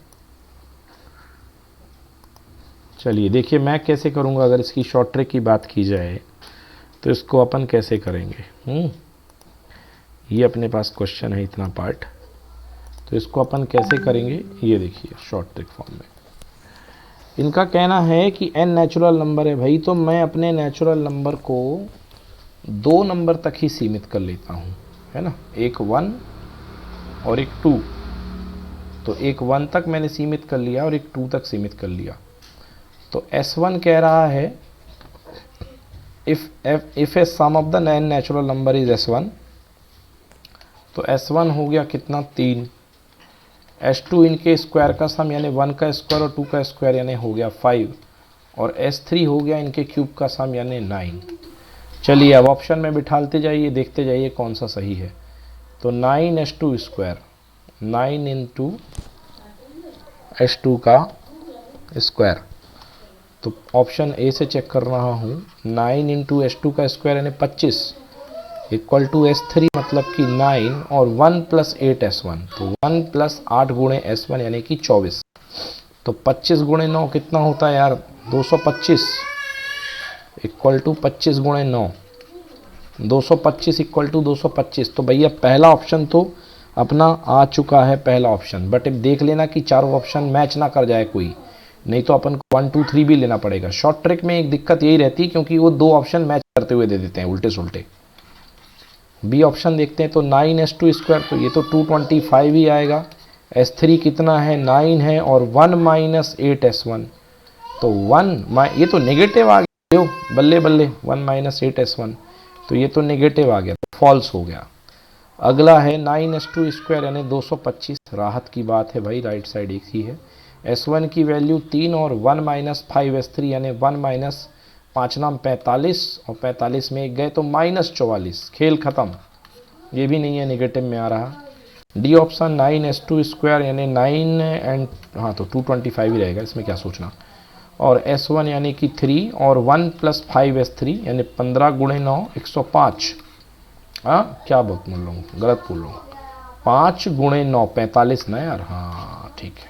Speaker 1: चलिए देखिए मैं कैसे करूंगा। अगर इसकी शॉर्ट ट्रिक की बात की जाए तो इसको अपन कैसे करेंगे। ये अपने पास क्वेश्चन है इतना पार्ट, तो इसको अपन कैसे करेंगे ये देखिए शॉर्ट ट्रिक फॉर्म में। इनका कहना है कि n नेचुरल नंबर है भाई, तो मैं अपने नेचुरल नंबर को 2 नंबर तक ही सीमित कर लेता हूँ, है ना। एक 1 और एक 2। तो एक 1 तक मैंने सीमित कर लिया और एक 2 तक सीमित कर लिया। तो S1 कह रहा है if a sum of the n natural number is S1, तो S1 हो गया कितना? 3। S2 इनके स्क्वायर का सम यानी 1 का स्क्वायर और 2 का स्क्वायर यानी हो गया 5, और S3 हो गया इनके क्यूब का सम यानी 9। चलिए अब ऑप्शन में बिठालते जाइए, देखते जाइए कौन सा सही है। तो 9s2 स्क्वायर, 9 इंटू S2 का स्क्वायर। तो ऑप्शन ए से चेक कर रहा हूँ। 9 इंटू S2 का स्क्वायर यानी 25 इक्वल टू S3 मतलब कि 9 और 1 प्लस 8 S1, तो 1 प्लस 8 गुणे S1 यानी कि 24। तो 25 गुणे 9 कितना होता है यार? 225 इक्वल टू 25 गुणे 9, 225 इक्वल टू 225। तो भैया पहला ऑप्शन तो अपना आ चुका है, पहला ऑप्शन। बट अब देख लेना कि चारों ऑप्शन मैच ना कर जाए कोई, नहीं तो अपन को 1 2 3 भी लेना पड़ेगा। शॉर्ट ट्रिक में एक दिक्कत यही रहती है क्योंकि वो 2 ऑप्शन मैच करते हुए दे देते हैं उल्टे सुल्टे। बी ऑप्शन देखते हैं तो 9s2 स्क्वायर, तो ये तो 225 ही आएगा। S3 कितना है? 9 है और 1 माइनस 8 S1, तो 1 ये तो नेगेटिव आ गया, बल्ले बल्ले 1 माइनस 8 S1, तो ये तो नेगेटिव आ गया, तो फॉल्स हो गया। अगला है 9s2 स्क्वायर यानी 225। राहत की बात है भाई, राइट साइड एक ही है। S1 की वैल्यू 3 और 1 माइनस 5 S3 यानी 1 माइनस 5 नाम 45, और 45 में एक गए तो माइनस 44। खेल खत्म, ये भी नहीं है, नेगेटिव में आ रहा। डी ऑप्शन 9s2 स्क्वायर यानी 9 एंड हाँ तो 225 ही रहेगा, इसमें क्या सोचना। और S1 यानी कि 3 और 1 प्लस 5 S3 यानी 15 गुणे 9 105। हाँ क्या बोल रहा हूँ, गलत बोल रहा हूँ। 5 गुणे 9 45 ना यार, हाँ ठीक है।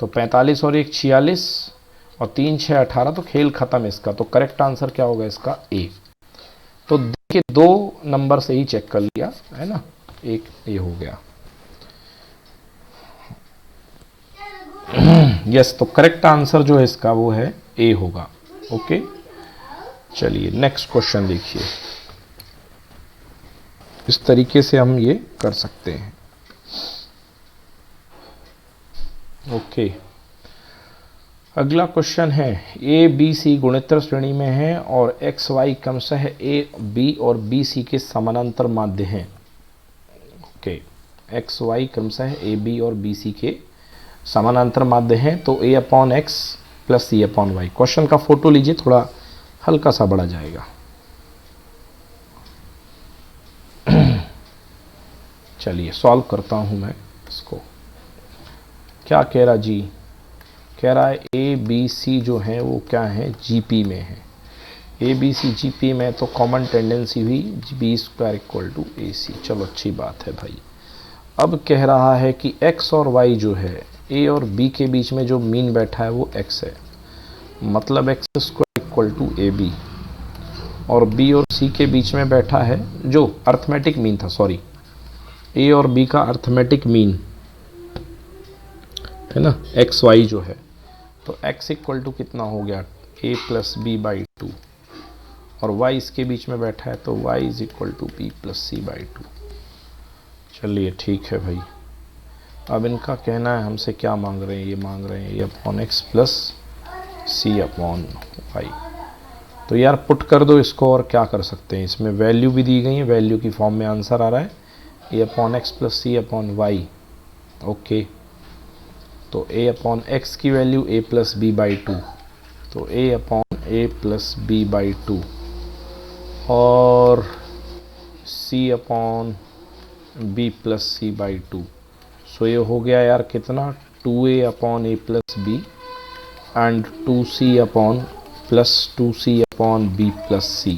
Speaker 1: तो 45 और 1 46 और 3 6 18, तो खेल खत्म इसका। तो करेक्ट आंसर क्या होगा इसका? ए। तो देखिए 2 नंबर से ही चेक कर लिया है ना, एक ये हो गया। यस, तो करेक्ट आंसर जो है इसका वो है ए होगा। ओके चलिए नेक्स्ट क्वेश्चन देखिए। इस तरीके से हम ये कर सकते हैं। ओके अगला क्वेश्चन है ए बी सी गुणोत्तर श्रेणी में है और एक्स वाई क्रमशः ए बी और बी सी के समानांतर माध्य हैं। ओके एक्स वाई क्रमशः ए बी और बी सी के समानांतर माध्य हैं। तो A upon X plus C upon Y. Question का फोटो लीजिए, थोड़ा हल्का सा बड़ा जाएगा। चलिए सॉल्व करता हूं मैं इसको। क्या कह रहा जी, कह रहा है ए बी सी जो है वो क्या है, जीपी में है। ए बी सी जीपी में तो कॉमन टेंडेंसी हुई B square equal to A सी। चलो अच्छी बात है भाई। अब कह रहा है कि एक्स और वाई जो है, ए और बी के बीच में जो मीन बैठा है वो एक्स है, मतलब X square equal to A B. और बी और सी के बीच में बैठा है जो अर्थमेटिक मीन था, सॉरी, ए और बी का अर्थमेटिक मीन है ना, एक्स वाई जो है, तो एक्स इक्वल टू कितना हो गया, A plus B by two, और वाई इसके बीच में बैठा है तो Y is equal to B plus C by two. चलिए ठीक है भाई। अब इनका कहना है हमसे क्या मांग रहे हैं, ये मांग रहे हैं ए upon X plus C upon Y. तो यार पुट कर दो इसको, और क्या कर सकते हैं, इसमें वैल्यू भी दी गई है, वैल्यू की फॉर्म में आंसर आ रहा है A upon X plus C upon Y. Okay, तो ए अपॉन एक्स की value A plus B by two, तो A upon A plus B by two, और C upon B plus C by two. So ये हो गया यार कितना, 2a upon A plus B and 2c upon plus 2c upon B plus C,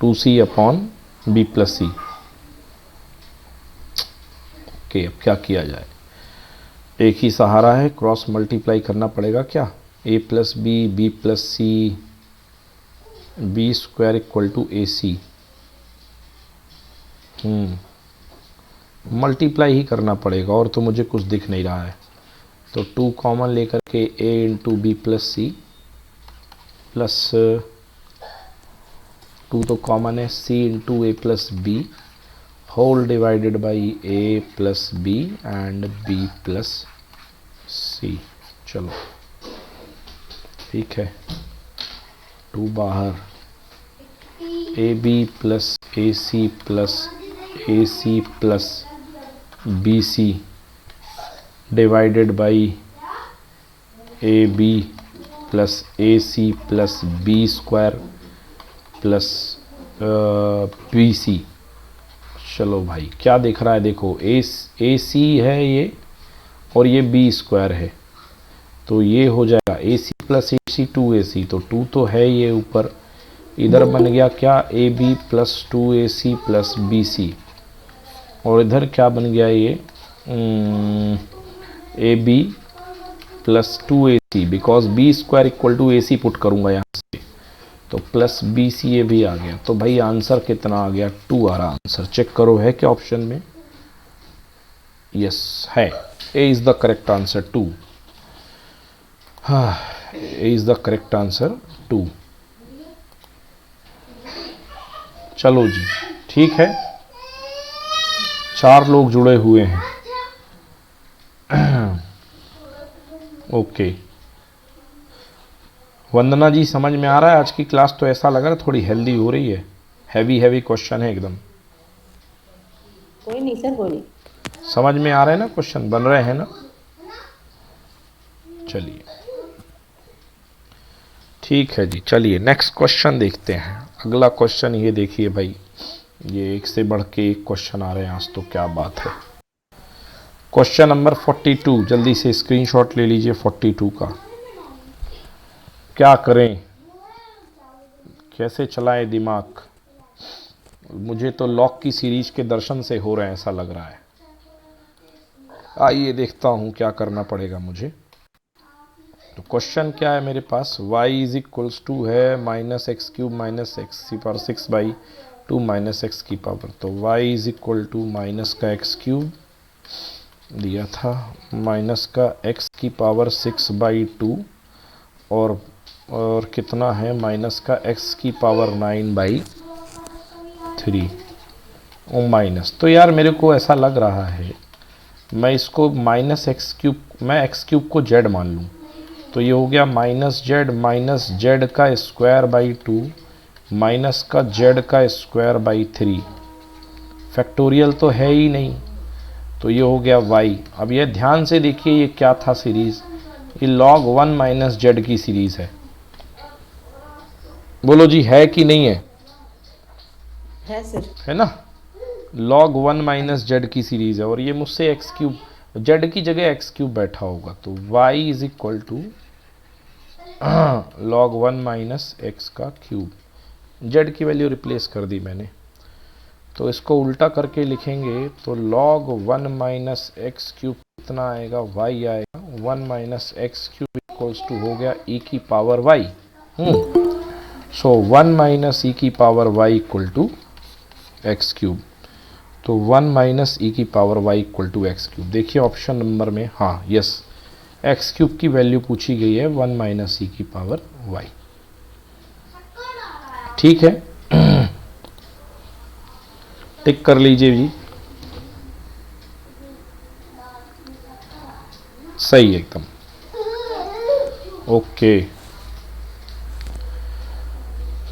Speaker 1: 2c upon B plus C. Okay, अब क्या किया जाए, एक ही सहारा है, क्रॉस मल्टीप्लाई करना पड़ेगा क्या, A plus B, B plus C, B square equal to A C. Multiply ही करना पड़ेगा, और तो मुझे कुछ दिख नहीं रहा है। तो 2 कॉमन लेकर के a into B plus C, plus 2 तो कॉमन है, c into A plus B, whole divided by a plus B and b plus C. चलो ठीक है, 2 बाहर, A B plus A C plus A C plus B C divided by A B plus A C plus B square plus B C. चलो भाई क्या दिख रहा है, देखो ए सी है ये, और ये बी स्क्वायर है, तो ये हो जाएगा ए C plus A C 2ac, तो 2 तो है ये ऊपर, इधर बन गया क्या, A B plus 2ac plus B C, और इधर क्या बन गया ये, A B plus 2ac, because B square equal to A C put करूँगा यहाँ से, तो प्लस बी सी ये भी आ गया। तो भाई आंसर कितना आ गया, 2 आ रहा आंसर। चेक करो है क्या ऑप्शन में, यस है, A is the correct answer 2। हाँ, A is the correct answer 2। चलो जी ठीक है, 4 लोग जुड़े हुए हैं। ओके, वंदना जी समझ में आ रहा है, आज की क्लास तो ऐसा लग रहा है थोड़ी हेल्दी हो रही है, हैवी क्वेश्चन है एकदम।
Speaker 3: कोई नहीं सर, कोई नहीं।
Speaker 1: समझ में आ रहे हैं ना, क्वेश्चन बन रहे हैं ना। चलिए ठीक है जी, चलिए नेक्स्ट क्वेश्चन देखते हैं। अगला क्वेश्चन ये देखिए भाई, ये एक से बढ़ के एक क्वेश्चन आ रहे हैं आज, तो क्या बात है। क्वेश्चन नंबर 42, जल्दी से स्क्रीनशॉट ले लीजिए 42 का। क्या करें, कैसे चलाएं दिमाग, मुझे तो लॉक की सीरीज के दर्शन से हो रहे हैं ऐसा लग रहा है। आइए देखता हूं क्या करना पड़ेगा मुझे। तो क्वेश्चन क्या है मेरे पास, y इज इक्वल्स टू है minus x cube minus x की पावर 6 बाई 2 माइनस एक्स की पावर, तो y is equal to minus का एक्स क्यूब दिया था, माइनस का x की पावर 6 बाई 2, और कितना है माइनस का x की पावर 9 बाई 3 और माइनस। तो यार मेरे को ऐसा लग रहा है मैं इसको माइनस एक्स क्यूब, मैं एक्स क्यूब को जेड मान लूँ, तो ये हो गया माइनस जेड का स्क्वायर बाई 2 माइनस का जेड का स्क्वायर बाई 3, फैक्टोरियल तो है ही नहीं, तो ये हो गया y। अब ये ध्यान से देखिए ये क्या था सीरीज़, ये log 1 माइनस जेड की सीरीज है। बोलो जी, है कि नहीं है?
Speaker 3: है सर।
Speaker 1: है ना, log 1 माइनस जेड की सीरीज है, और ये मुझसे एक्स क्यूब, जेड की जगह एक्स क्यूब बैठा होगा, तो y is equal to log 1 minus X का क्यूब। जेड की वैल्यू रिप्लेस कर दी मैंने, तो इसको उल्टा करके लिखेंगे तो log 1 माइनस एक्स क्यूब कितना आएगा, y आएगा 1 minus x cube equals to हो गया e की power y। So 1 minus e की power y equal to x cube, तो 1 माइनस ई की power y equal to x cube. देखिए ऑप्शन नंबर में, हाँ यस, एक्स क्यूब की वैल्यू पूछी गई है 1 माइनस ई की पावर y। ठीक है, टिक कर लीजिए जी, सही एकदम ओके।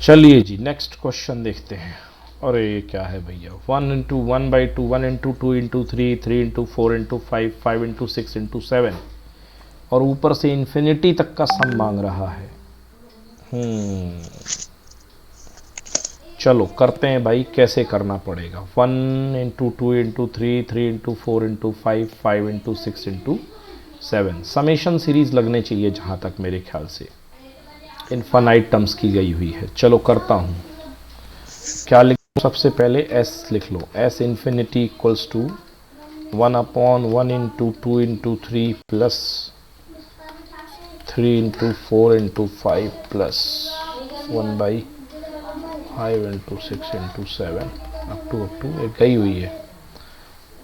Speaker 1: चलिए जी नेक्स्ट क्वेश्चन देखते हैं। अरे ये क्या है भैया, 1 into 1/2, 1 into 2 into 3, 3 into 4 into 5, 5 into 6 into 7, और ऊपर से इन्फिनिटी तक का सम मांग रहा है। चलो करते हैं भाई, कैसे करना पड़ेगा। 1 into 2 into 3, 3 into 4 into 5, 5 into 6 into 7, summation series लगने चाहिए जहाँ तक मेरे ख्याल से इनफाइनाइट टर्म्स की गई हुई है। चलो करता हूँ, क्या लिख, सबसे पहले s लिख लो, s infinity equals to 1/1 into 2 into 3 plus 3 into 4 into 5 plus 1/5 into 6 into 7 up to एक गई हुई है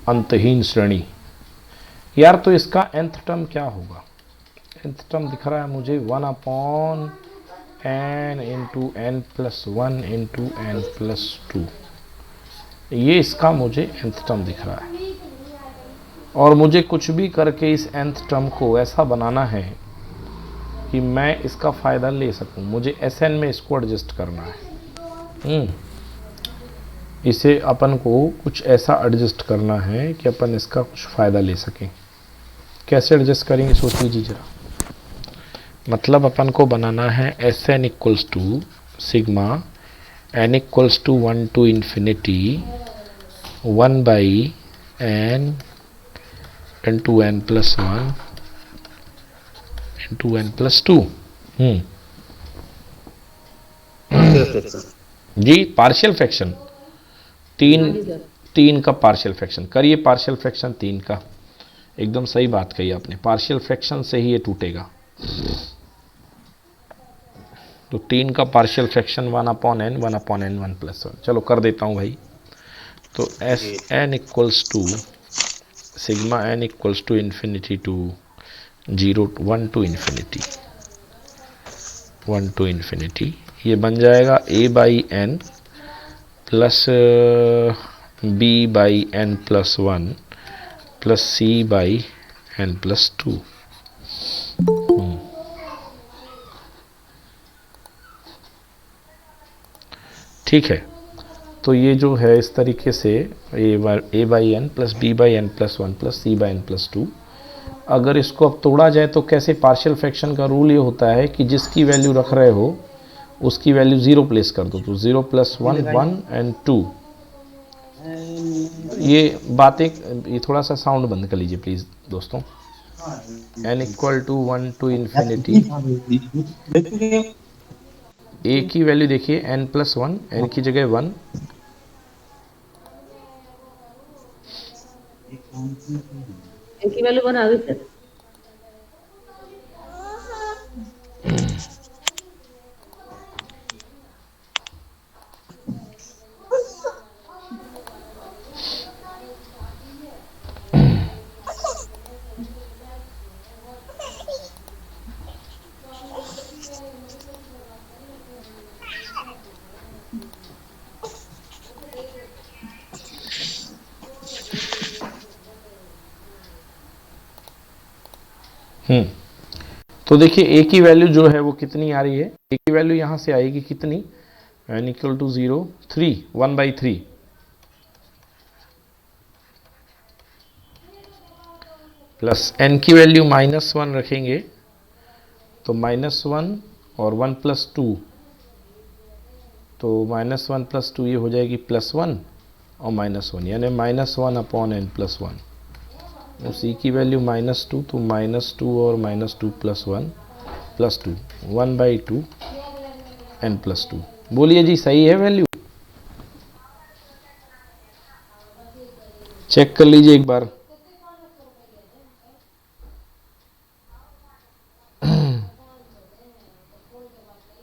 Speaker 1: अंतहीन श्रेणी। यार तो इसका nth टर्म क्या होगा? nth टर्म दिख रहा है मुझे 1/n into n plus 1 into n plus 2, ये इसका मुझे nth टर्म दिख रहा है, और मुझे कुछ भी करके इस nth टर्म को ऐसा बनाना है कि मैं इसका फ़ायदा ले सकूं। मुझे Sn में इसको एडजस्ट करना है। इसे अपन को कुछ ऐसा एडजस्ट करना है कि अपन इसका कुछ फ़ायदा ले सकें। कैसे एडजस्ट करेंगे सोच लीजिए जरा। मतलब अपन को बनाना है Sn equals to sigma n equals to 1 to infinity 1/n into n plus 1 into n plus 2। जी पार्शियल फ्रैक्शन, तीन का पार्शियल फ्रैक्शन करिए, पार्शियल फ्रैक्शन 3 का, एकदम सही बात कही आपने, पार्शियल फ्रैक्शन से ही ये टूटेगा। तो 3 का partial fraction 1/n 1/n 1 plus 1। चलो कर देता हूँ भाई। तो Sn equals to sigma n equals to infinity to 0 1 to infinity 1 to infinity, ये बन जाएगा a/n plus b/n plus 1 plus c/n plus 2। ठीक है, तो ये जो है इस तरीके से a/n plus b/n plus 1 plus c/n plus 2। अगर इसको अब तोड़ा जाए तो कैसे, पार्शियल फ्रैक्शन का रूल ये होता है कि जिसकी वैल्यू रख रहे हो उसकी वैल्यू 0 प्लेस कर दो, तो 0 प्लस 1 1 एंड 2। ये बातें, ये थोड़ा सा साउंड बंद कर लीजिए प्लीज़ दोस्तों। n equal to 1 to infinity, a की वैल्यू देखिए n प्लस 1, n की जगह 1,
Speaker 3: एक की वैल्यू बना दी सर।
Speaker 1: तो देखिए a की वैल्यू जो है वो कितनी आ रही है, a की वैल्यू यहाँ से आएगी कितनी, n equal to 0 3 1/3 plus n की वैल्यू -1 रखेंगे तो -1 और 1 + 2, तो -1 + 2 ये हो जाएगी +1 और -1, यानी -1/n+1। उसी की वैल्यू -2, तो -2 और -2 + 1 + 2, 1/2 n+2। बोलिए जी, सही है वैल्यू? चेक कर लीजिए एक बार।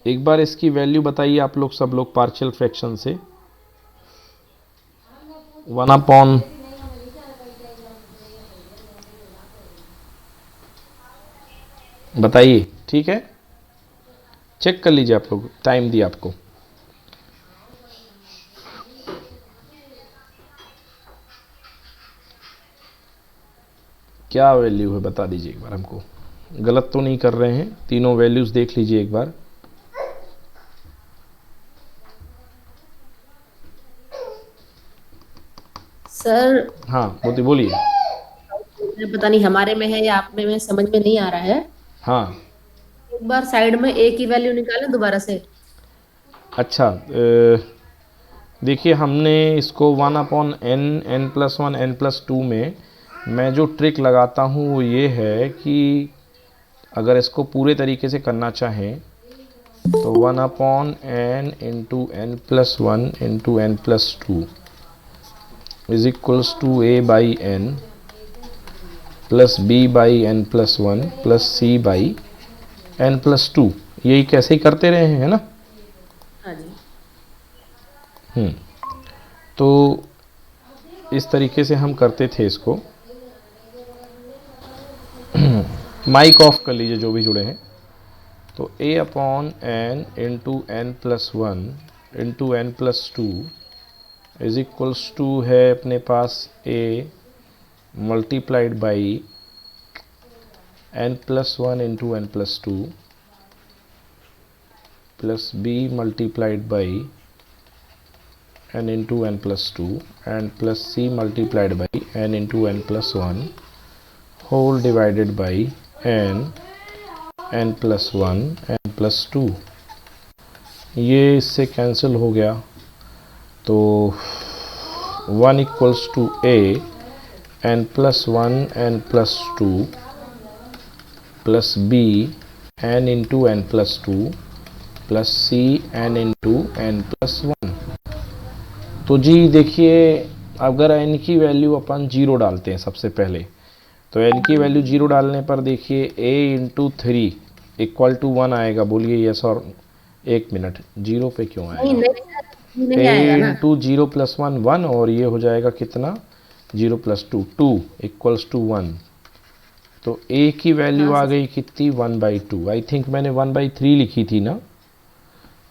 Speaker 1: एक बार इसकी वैल्यू बताइए आप लोग, सब लोग पार्शियल फ्रैक्शन से। 1/, बताइए, ठीक है? चेक कर लीजिए आप लोग, टाइम दिया आपको। क्या वैल्यू है बता दीजिए एक बार हमको। गलत तो नहीं कर रहे हैं? तीनों वैल्यूज देख लीजिए एक बार।
Speaker 3: सर
Speaker 1: हाँ मोदी बोलिए।
Speaker 3: पता नहीं हमारे में है या आप में समझ में नहीं आ रहा है।
Speaker 1: हाँ
Speaker 3: एक बार साइड में ए की वैल्यू निकालें दोबारा से।
Speaker 1: अच्छा, देखिए हमने इसको 1/n, n+1, n+2 में मैं जो ट्रिक लगाता हूँ वो ये है कि अगर इसको पूरे तरीके से करना चाहें तो 1/n × n+1 × n+2 = a/n + b/n+1 + c/n+2, यही कैसे ही करते रहे हैं, है ना?
Speaker 3: हाँ जी।
Speaker 1: तो इस तरीके से हम करते थे इसको। माइक ऑफ कर लीजिए जो भी जुड़े हैं। तो a/n × n+1 × n+2 = है अपने पास a × n+1 × n+2 + b × n × n+2 and + c × n × n+1 whole divided by n+1 n+2। ये इससे कैंसिल हो गया, तो 1 = a n+1 n+2 + b n × n+2 + c n × n+1। तो जी देखिए, अगर n की वैल्यू अपन 0 डालते हैं सबसे पहले, तो n की वैल्यू 0 डालने पर देखिए a × 3 = 1 आएगा। बोलिए यस और 1 मिनट, 0 पे क्यों
Speaker 3: नहीं
Speaker 1: आएगा?
Speaker 3: नहीं आएगा
Speaker 1: a
Speaker 3: ना।
Speaker 1: × 0 + 1 1, और ये हो जाएगा कितना? 0 + 2 2 = 1। तो a की वैल्यू
Speaker 3: हाँ
Speaker 1: आ
Speaker 3: सर।
Speaker 1: गई कितनी? 1/2। आई थिंक मैंने 1/3 लिखी थी ना?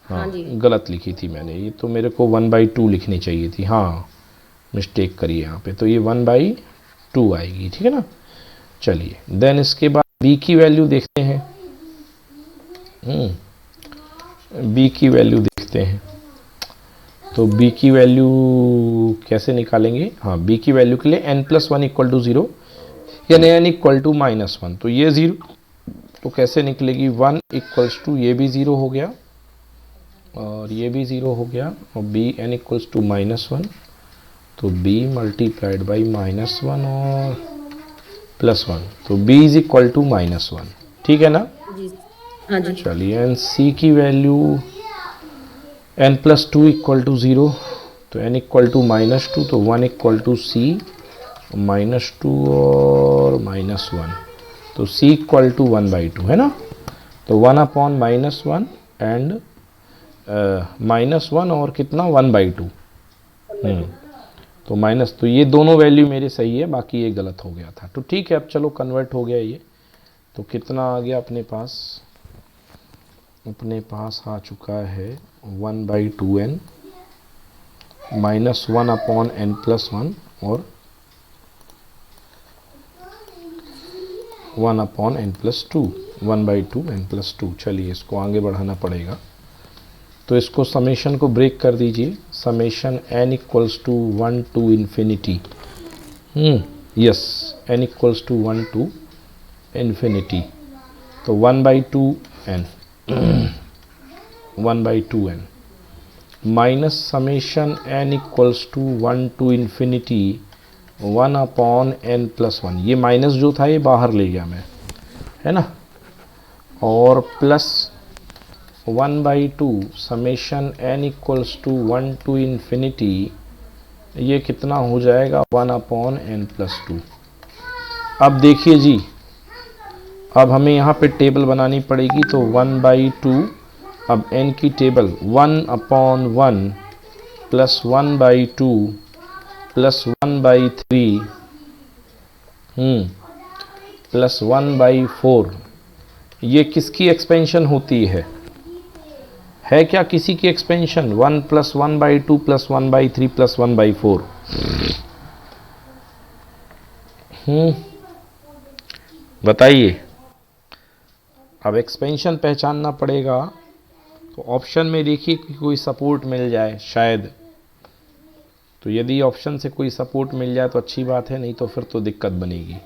Speaker 1: हाँ,
Speaker 3: हाँ जी।
Speaker 1: गलत लिखी थी मैंने, ये तो मेरे को 1/2 लिखनी चाहिए थी। हाँ, मिस्टेक करी यहाँ पे, तो ये 1/2 आएगी, ठीक है ना? चलिए, देन इसके बाद b की वैल्यू देखते हैं। b की वैल्यू देखते हैं, तो b की वैल्यू कैसे निकालेंगे? हाँ, b की वैल्यू के लिए n+1 = 0, यानी n = -1, तो ये 0, तो कैसे निकलेगी? 1 = ये भी 0 हो गया और ये भी 0 हो गया, और b n = -1, तो b × -1 और +1, तो b = -1, ठीक है ना?
Speaker 3: जी। हाँ जी।
Speaker 1: चलिए, एंड c की वैल्यू n+2 = 0, तो n = -2, तो 1 = c -2 और -1, तो c = 1/2, है ना? तो 1/-1 एंड -1 और कितना? 1/2। तो माइनस, तो ये दोनों वैल्यू मेरे सही है, बाकी ये गलत हो गया था। तो ठीक है, अब चलो कन्वर्ट हो गया ये। तो कितना आ गया अपने पास? अपने पास आ चुका है 1/2n -1/n+1 और 1/n+2, 1/2n+2। चलिए, इसको आगे बढ़ाना पड़ेगा, तो इसको समेशन को ब्रेक कर दीजिए। Summation n = 1 to infinity, yes, n = 1 to infinity, तो 1/2n 1/2n minus summation n equals to 1 to infinity 1/n+1। ये माइनस जो था ये बाहर ले गया मैं, है ना, और plus 1/2 summation n equals to 1 to infinity, ये कितना हो जाएगा 1/n+2। अब देखिए जी, अब हमें यहाँ पे टेबल बनानी पड़ेगी, तो 1/2, अब n की टेबल 1/1 प्लस 1/2 प्लस 1/3 प्लस 1/4, ये किसकी एक्सपेंशन होती है क्या किसी की एक्सपेंशन? 1 plus 1/2 plus 1/3 plus 1/4। बताइए, अब एक्सपेंशन पहचानना पड़ेगा। तो ऑप्शन में देखिए कि कोई सपोर्ट मिल जाए शायद, तो यदि ऑप्शन से कोई सपोर्ट मिल जाए तो अच्छी बात है, नहीं तो फिर तो दिक्कत बनेगी।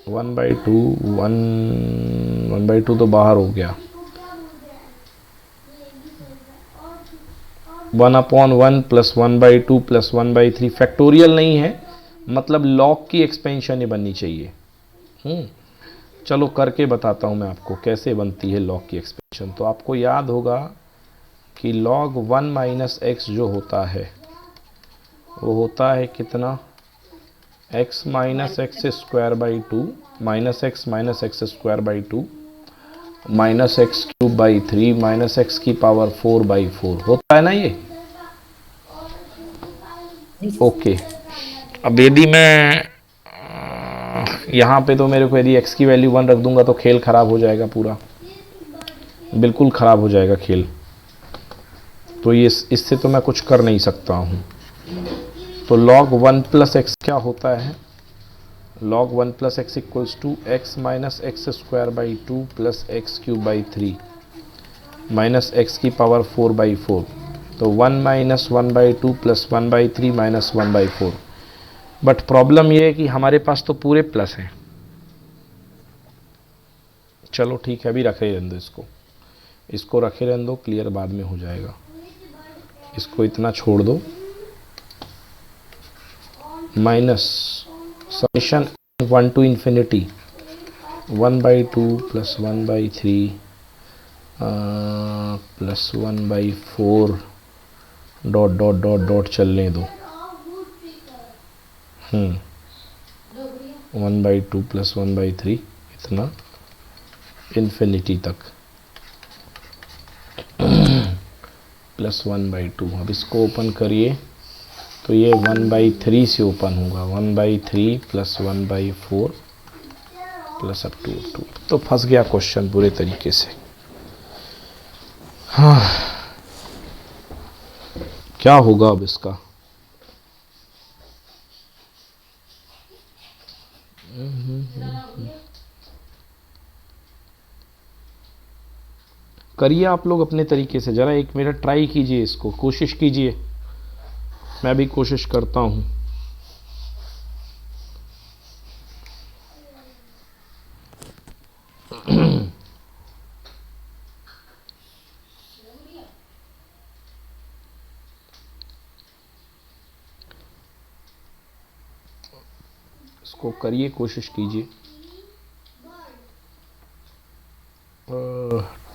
Speaker 1: 1/2 तो बाहर हो गया, 1/1 प्लस 1/2 प्लस 1/3 फैक्टोरियल नहीं है, मतलब लॉग की एक्सपेंशन ही बननी चाहिए। चलो करके बताता हूँ मैं आपको कैसे बनती है लॉग की एक्सपेंशन। तो आपको याद होगा कि log 1 माइनस एक्स जो होता है वो होता है कितना, x minus x square by 2 minus x square by 2 minus x cube by 3 minus x की पावर 4/4 होता है ना ये। ओके, अब यदि मैं यहाँ पे तो मेरे को यदि x की वैल्यू 1 रख दूंगा तो खेल ख़राब हो जाएगा, पूरा बिल्कुल ख़राब हो जाएगा खेल। तो ये इससे तो मैं कुछ कर नहीं सकता हूँ। तो log 1 प्लस एक्स क्या होता है, log 1 plus x equals to x minus x square by 2 plus x cube by 3 minus x की पावर 4/4। तो 1 minus 1/2 plus 1/3 minus 1/4। But problem ये है कि हमारे पास तो पूरे प्लस हैं। चलो ठीक है, अभी रखे रहने दो, इसको रखे रहने दो, क्लियर बाद में हो जाएगा। इसको इतना छोड़ दो, minus summation 1 to infinity 1/2 plus 1/3 plus 1/4 dot dot dot dot चलने दो। 1/2 प्लस 1/3 इतना इन्फिनिटी तक प्लस 1/2। अब इसको ओपन करिए तो ये 1/3 से ओपन होगा, 1/3 प्लस 1/4 प्लस अप टू 2। तो फंस गया क्वेश्चन पूरे तरीके से। हाँ, क्या होगा अब इसका? करिए आप लोग अपने तरीके से, ज़रा एक मेरा ट्राई कीजिए, इसको कोशिश कीजिए, मैं भी कोशिश करता हूँ। इसको करिए, कोशिश कीजिए।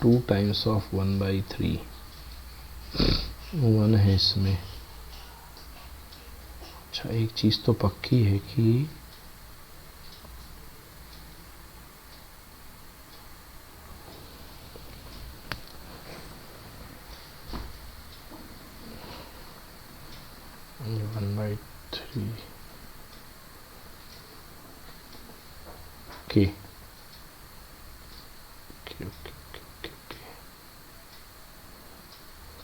Speaker 1: 2 टाइम्स ऑफ 1/3 1 है इसमें। अच्छा, एक चीज़ तो पक्की है कि ये 1/3 okay okay okay okay okay,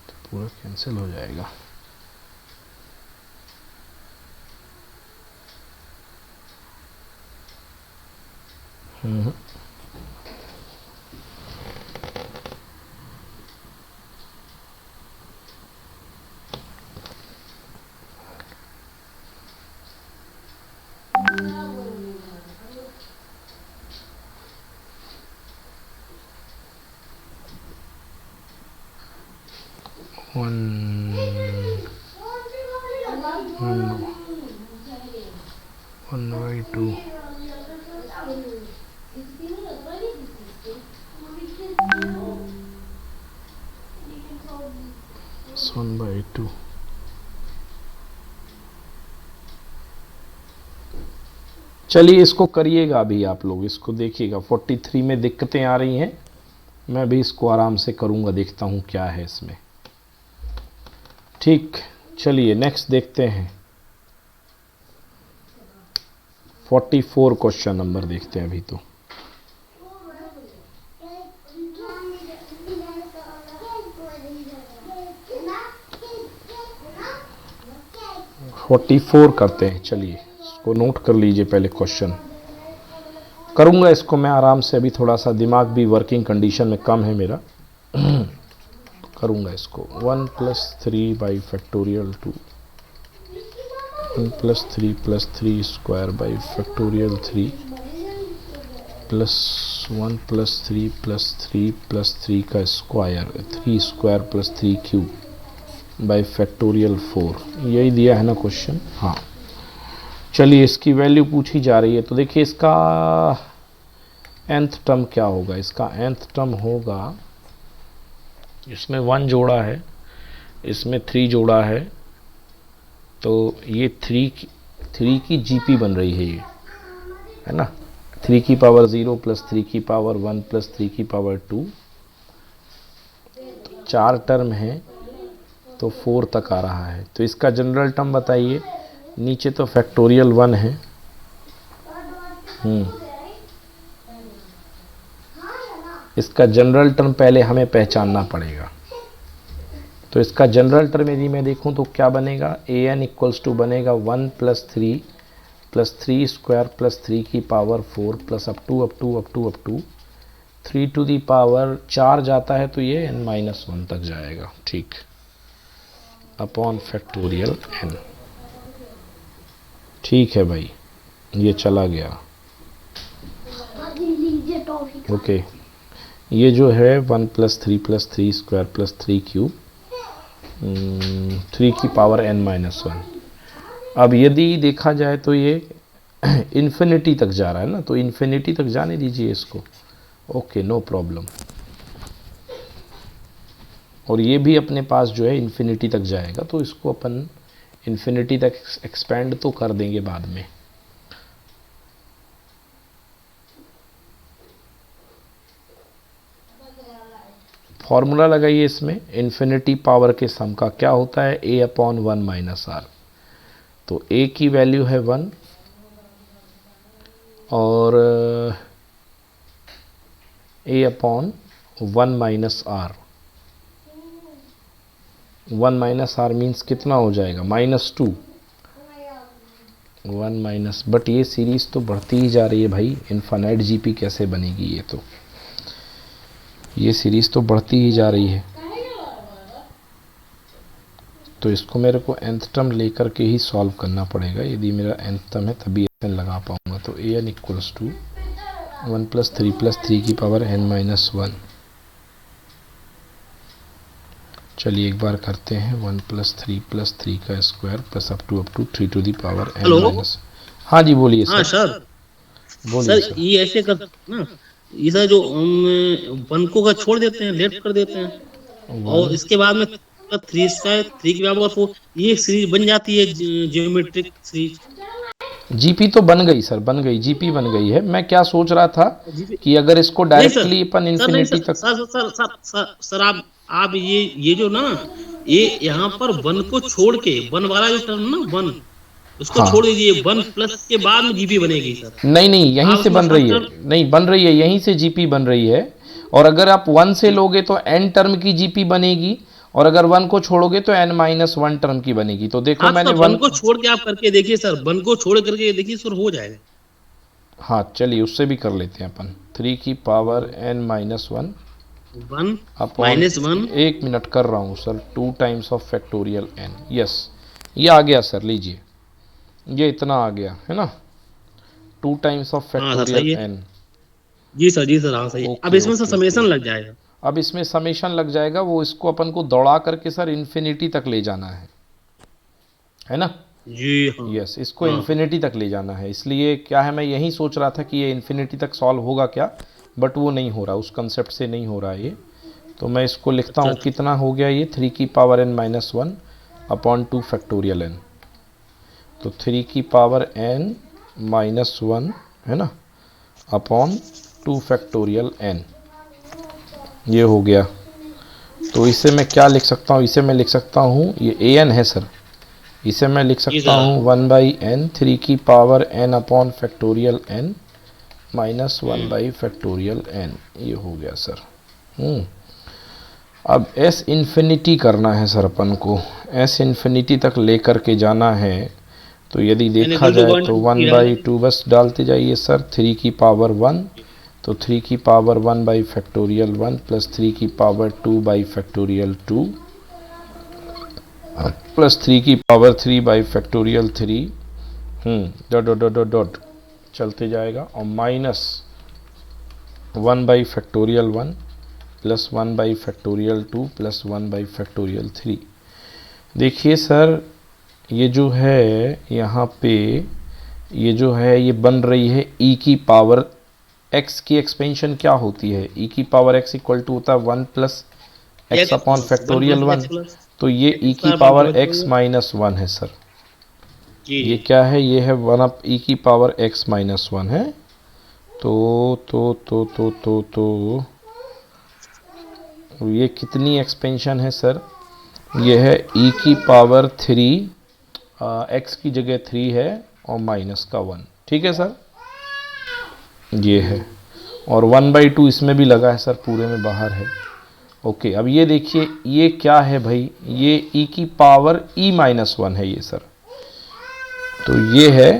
Speaker 1: तो पूरा कैंसिल हो जाएगा। 1/2 1/2। चलिए इसको करिएगा अभी आप लोग, इसको देखिएगा। 43 में दिक्कतें आ रही हैं, मैं भी इसको आराम से करूंगा, देखता हूं क्या है इसमें। ठीक, चलिए नेक्स्ट देखते हैं। 44 क्वेश्चन नंबर देखते हैं अभी तो। फोर्टी 44 करते हैं। चलिए इसको नोट कर लीजिए, पहले क्वेश्चन करूंगा इसको मैं आराम से, अभी थोड़ा सा दिमाग भी वर्किंग कंडीशन में कम है मेरा। करूंगा इसको। 1 + 3/2 1 + 3 + 3 स्क्वायर/3 प्लस 1 + 3 + 3 + 3 का स्क्वायर 3 स्क्वायर + 3 क्यूब /4। यही दिया है ना क्वेश्चन? हाँ, चलिए इसकी वैल्यू पूछी जा रही है। तो देखिए इसका nth टर्म क्या होगा? इसका nth टर्म होगा, इसमें 1 जोड़ा है, इसमें 3 जोड़ा है, तो ये 3 की जीपी बन रही है, ये है ना। 3 की पावर 0 + 3 की पावर 1 + 3 की पावर 2, 4 टर्म है तो 4 तक आ रहा है। तो इसका जनरल टर्म बताइए। नीचे तो फैक्टोरियल 1 है, इसका जनरल टर्म पहले हमें पहचानना पड़ेगा। तो इसका जनरल टर्म यदि मैं देखूं तो क्या बनेगा? an = बनेगा 1 + 3 + 3 स्क्वायर + 3 की power 4 plus up to 3 to the power 4 जाता है तो ये n-1 तक जाएगा। ठीक, अपॉन फैक्टोरियल n। ठीक है भाई, ये चला गया। ओके, ये जो है 1 + 3 + 3 स्क्वायर + 3 क्यूब 3 की पावर n-1। अब यदि देखा जाए तो ये इन्फिनिटी तक जा रहा है ना, तो इन्फिनिटी तक जाने दीजिए इसको। Okay, no problem. और ये भी अपने पास जो है इन्फिनिटी तक जाएगा, तो इसको अपन इन्फिनिटी तक एक्सपेंड तो कर देंगे बाद में। फॉर्मूला लगाइए इसमें, इन्फिनिटी पावर के सम का क्या होता है? a/1 - r। तो a की वैल्यू है 1 और a/1 - r। 1 - r मीन्स कितना हो जाएगा? -2। 1 - बट ये सीरीज तो बढ़ती ही जा रही है भाई, इनफाइनाइट जीपी कैसे बनेगी? ये सीरीज तो बढ़ती ही जा रही है, तो इसको मेरे को nth टर्म लेकर के ही सॉल्व करना पड़ेगा। यदि मेरा nth टर्म है तभी n लगा पाऊंगा। तो an = 1 + 3 + 3 की पावर n-1। चलिए एक बार करते हैं। 1 + 3 + 3 का square plus up to 3 to the power n-। हाँ जी बोलिए
Speaker 4: हाँ
Speaker 1: सर।
Speaker 4: सर,
Speaker 1: बोलिए
Speaker 4: सर ये ऐसे कर ना, ये सर जो हम 1 को का छोड़ देते हैं, लेफ्ट कर देते हैं, और इसके बाद में 3 स्क्वायर 3 की पावर 4, ये सीरीज बन जाती है, ज्योमेट्रिक सीरीज।
Speaker 1: जीपी तो बन गई सर, बन गई, जीपी बन गई है। मैं क्या सोच रहा था कि अगर इसको
Speaker 4: नहीं सर,
Speaker 1: डायरेक्टली अपन
Speaker 4: सर नहीं
Speaker 1: इन्फिनिटी
Speaker 4: सर,
Speaker 1: तक।
Speaker 4: सर आप ये जो ना, ये यहाँ पर 1 को छोड़ के 1 वाला जो टर्म ना 1, उसको
Speaker 1: हाँ,
Speaker 4: छोड़ दीजिए। 1 प्लस के बाद में जीपी बनेगी सर।
Speaker 1: नहीं यहीं
Speaker 4: आप
Speaker 1: से
Speaker 4: उसमें
Speaker 1: बन
Speaker 4: फर्स्ट
Speaker 1: रही है,
Speaker 4: टर्म,
Speaker 1: नहीं बन रही है, यहीं से जीपी बन रही है। और अगर आप 1 से लोगे तो n टर्म की जीपी बनेगी, और अगर 1 को छोड़ोगे तो n-1 टर्म की बनेगी। तो देखो
Speaker 4: हाँ
Speaker 1: मैंने
Speaker 4: सर 1
Speaker 1: 1।
Speaker 4: को छोड़ के आप करके देखिए सर, 1 को छोड़ करके देखिए सर, हो जाएगा।
Speaker 1: हाँ चलिए उससे भी कर लेते हैं अपन। 3 की पावर n-1
Speaker 4: 1
Speaker 1: अपॉन,
Speaker 4: -1।
Speaker 1: 1 मिनट कर रहा हूँ sir, 2 times of factorial n। Yes, ये आ गया सर, लीजिए ये इतना आ गया है ना, 2 टाइम्स ऑफ
Speaker 4: हाँ सर
Speaker 1: फैक्टोरियल
Speaker 4: सही है।
Speaker 1: n।
Speaker 4: जी सर, हाँ सही है। अब
Speaker 1: ओके
Speaker 4: इसमें सर
Speaker 1: ओके
Speaker 4: समेसन
Speaker 1: ओके।
Speaker 4: लग जाएगा।
Speaker 1: अब इसमें समेशन लग जाएगा, वो इसको अपन को दौड़ा करके सर इन्फिनिटी तक ले जाना है ना।
Speaker 4: जी हाँ।
Speaker 1: यस, इसको इन्फिनिटी तक ले जाना है। इसलिए क्या है, मैं यही सोच रहा था कि ये इन्फिनिटी तक सॉल्व होगा क्या, बट वो नहीं हो रहा, उस कंसेप्ट से नहीं हो रहा है ये। तो मैं इसको लिखता हूँ, कितना हो गया ये 3 की power n minus 1 upon 2 factorial n। तो 3 की पावर n माइनस 1 है ना अपॉन 2 फैक्टोरियल n, ये हो गया। तो इसे मैं क्या लिख सकता हूँ, इसे मैं लिख सकता हूँ, ये an है सर, इसे मैं लिख सकता हूँ 1/n 3 की power n upon factorial n minus 1/फैक्टोरियल n, ये हो गया सर। अब s इन्फिनिटी करना है सर अपन को, s इन्फिनिटी तक लेकर के जाना है। तो यदि देखा जाए तो 1/2 बस डालते जाइए सर, 3 की पावर 1, तो 3 की पावर 1/फैक्टोरियल 1 प्लस 3 की पावर 2/फैक्टोरियल 2 प्लस 3 की पावर 3/फैक्टोरियल 3 dot dot dot dot dot चलते जाएगा, और माइनस 1/फैक्टोरियल 1 प्लस 1/फैक्टोरियल 2 प्लस 1/फैक्टोरियल 3। देखिए सर, ये जो है यहाँ पे ये जो है ये बन रही है e की पावर x की एक्सपेंशन क्या होती है, e की पावर x इक्वल टू होता है 1 प्लस x अपॉन फैक्टोरियल 1। तो ये e की पावर x माइनस 1 है सर, ये क्या है, ये है 1 अप e की पावर x माइनस 1 है। तो ये कितनी एक्सपेंशन है सर, ये है e की पावर 3, x की जगह 3 है और माइनस का 1, ठीक है सर, ये है। और 1/2 इसमें भी लगा है सर, पूरे में बाहर है। ओके, अब ये देखिए ये क्या है भाई, ये e की पावर e माइनस 1 है ये सर। तो ये है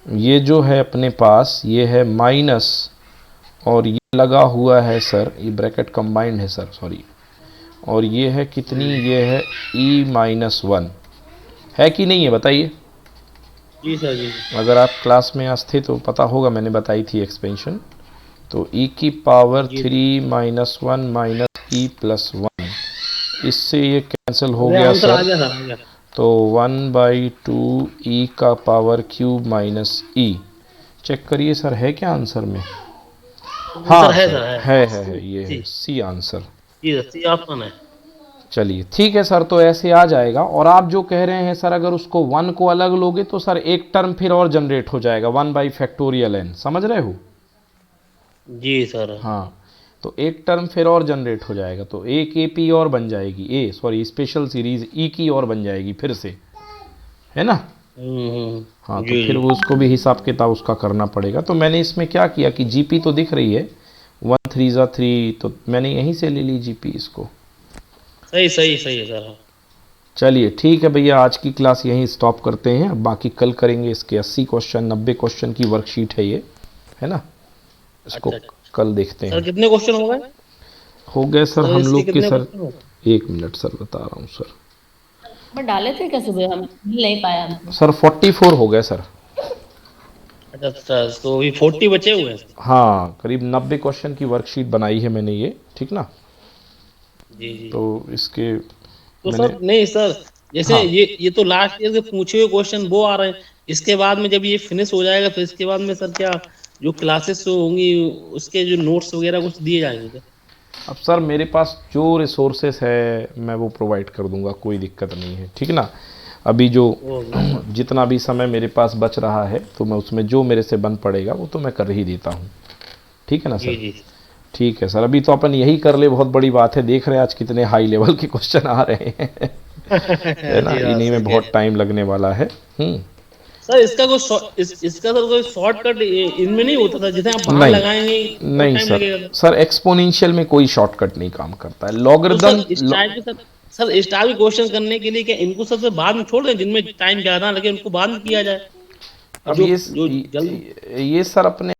Speaker 1: ये जो है अपने पास ये है माइनस, और ये लगा हुआ है सर, ये ब्रैकेट कंबाइंड है सर, सॉरी, और ये है कितनी, ये है e माइनस 1 है कि नहीं है, बताइए।
Speaker 4: जी सर जी।
Speaker 1: अगर आप क्लास में आज थे तो पता होगा, मैंने बताई थी एक्सपेंशन। तो e की power 3 minus 1 minus e plus 1, इससे ये कैंसिल हो गया सर। तो 1/2 e का power cube minus e, check करिए सर है क्या आंसर में। हाँ
Speaker 4: है
Speaker 1: सर, है ये है सी आंसर।
Speaker 4: सी ऑप्शन है।
Speaker 1: चलिए ठीक है सर, तो ऐसे आ जाएगा। और आप जो कह रहे हैं सर, अगर उसको 1 को अलग लोगे तो सर एक टर्म फिर और जनरेट हो जाएगा 1/फैक्टोरियल n, समझ रहे हो।
Speaker 4: जी सर।
Speaker 1: हाँ, तो एक टर्म फिर और जनरेट हो जाएगा, तो एक AP और बन जाएगी, स्पेशल सीरीज E की और बन जाएगी फिर से, है ना। हाँ, तो फिर वो उसको भी हिसाब किताब उसका करना पड़ेगा। तो मैंने इसमें क्या किया कि GP तो दिख रही है 1 3 ज़ा 3, तो मैंने यहीं से ले ली GP इसको।
Speaker 4: सही है सर।
Speaker 1: चलिए ठीक है भैया, आज की क्लास यहीं स्टॉप करते हैं, बाकी कल करेंगे। इसके 80 क्वेश्चन 90 क्वेश्चन की वर्कशीट है ये, है ना, इसको कल देखते हैं।
Speaker 4: सर कितने क्वेश्चन
Speaker 1: हो गए सर हम लोग के सर, 1 मिनट सर बता रहा हूँ सर,
Speaker 3: पर डाले थे क्या सुबह, हम मिल नहीं पाया हमको।
Speaker 1: सर 44 हो गए सर।
Speaker 4: अच्छा, तो अभी 40 बचे हुए हैं।
Speaker 1: हाँ, करीब 90 क्वेश्चन की वर्कशीट बनाई है मैंने ये, ठीक ना।
Speaker 4: जी।
Speaker 1: तो इसके
Speaker 4: तो सर नहीं सर, जैसे
Speaker 1: हाँ।
Speaker 4: ये तो लास्ट ईयर के पूछे हुए क्वेश्चन वो आ रहे हैं, इसके बाद में जब ये फिनिश हो जाएगा फिर इसके बाद में सर क्या जो क्लासेस होंगी उसके जो नोट्स वगैरह कुछ दिए जाएंगे क्या?
Speaker 1: अब सर मेरे पास जो रिसोर्सेस है मैं वो प्रोवाइड कर दूंगा, कोई दिक्कत नहीं है, ठीक ना। अभी जो जितना भी समय मेरे पास बच रहा है तो मैं उसमें जो मेरे से बन पड़ेगा वो तो मैं कर ही देता हूँ, ठीक है ना सर।
Speaker 4: जी।
Speaker 1: ठीक है सर, अभी तो अपन यही कर ले, बहुत बड़ी बात है। देख रहे हैं आज कितने हाई लेवल के क्वेश्चन आ रहे हैं है ना, इन्हीं में बहुत टाइम लगने वाला है।
Speaker 4: सर इसका कोई शॉर्टकट इनमें नहीं होता था, जिसे आप बाहर लगाएंगे
Speaker 1: नहीं सर एक्सपोनेंशियल में कोई शॉर्टकट नहीं काम करता है। लॉगरिथम
Speaker 4: सर इस टाइप के क्वेश्चन करने के लिए क्या इनको सबसे बाद में छोड़ दें, जिनमें टाइम ज्यादा लगे उनको बाद में किया जाए।
Speaker 1: अब ये सर अपने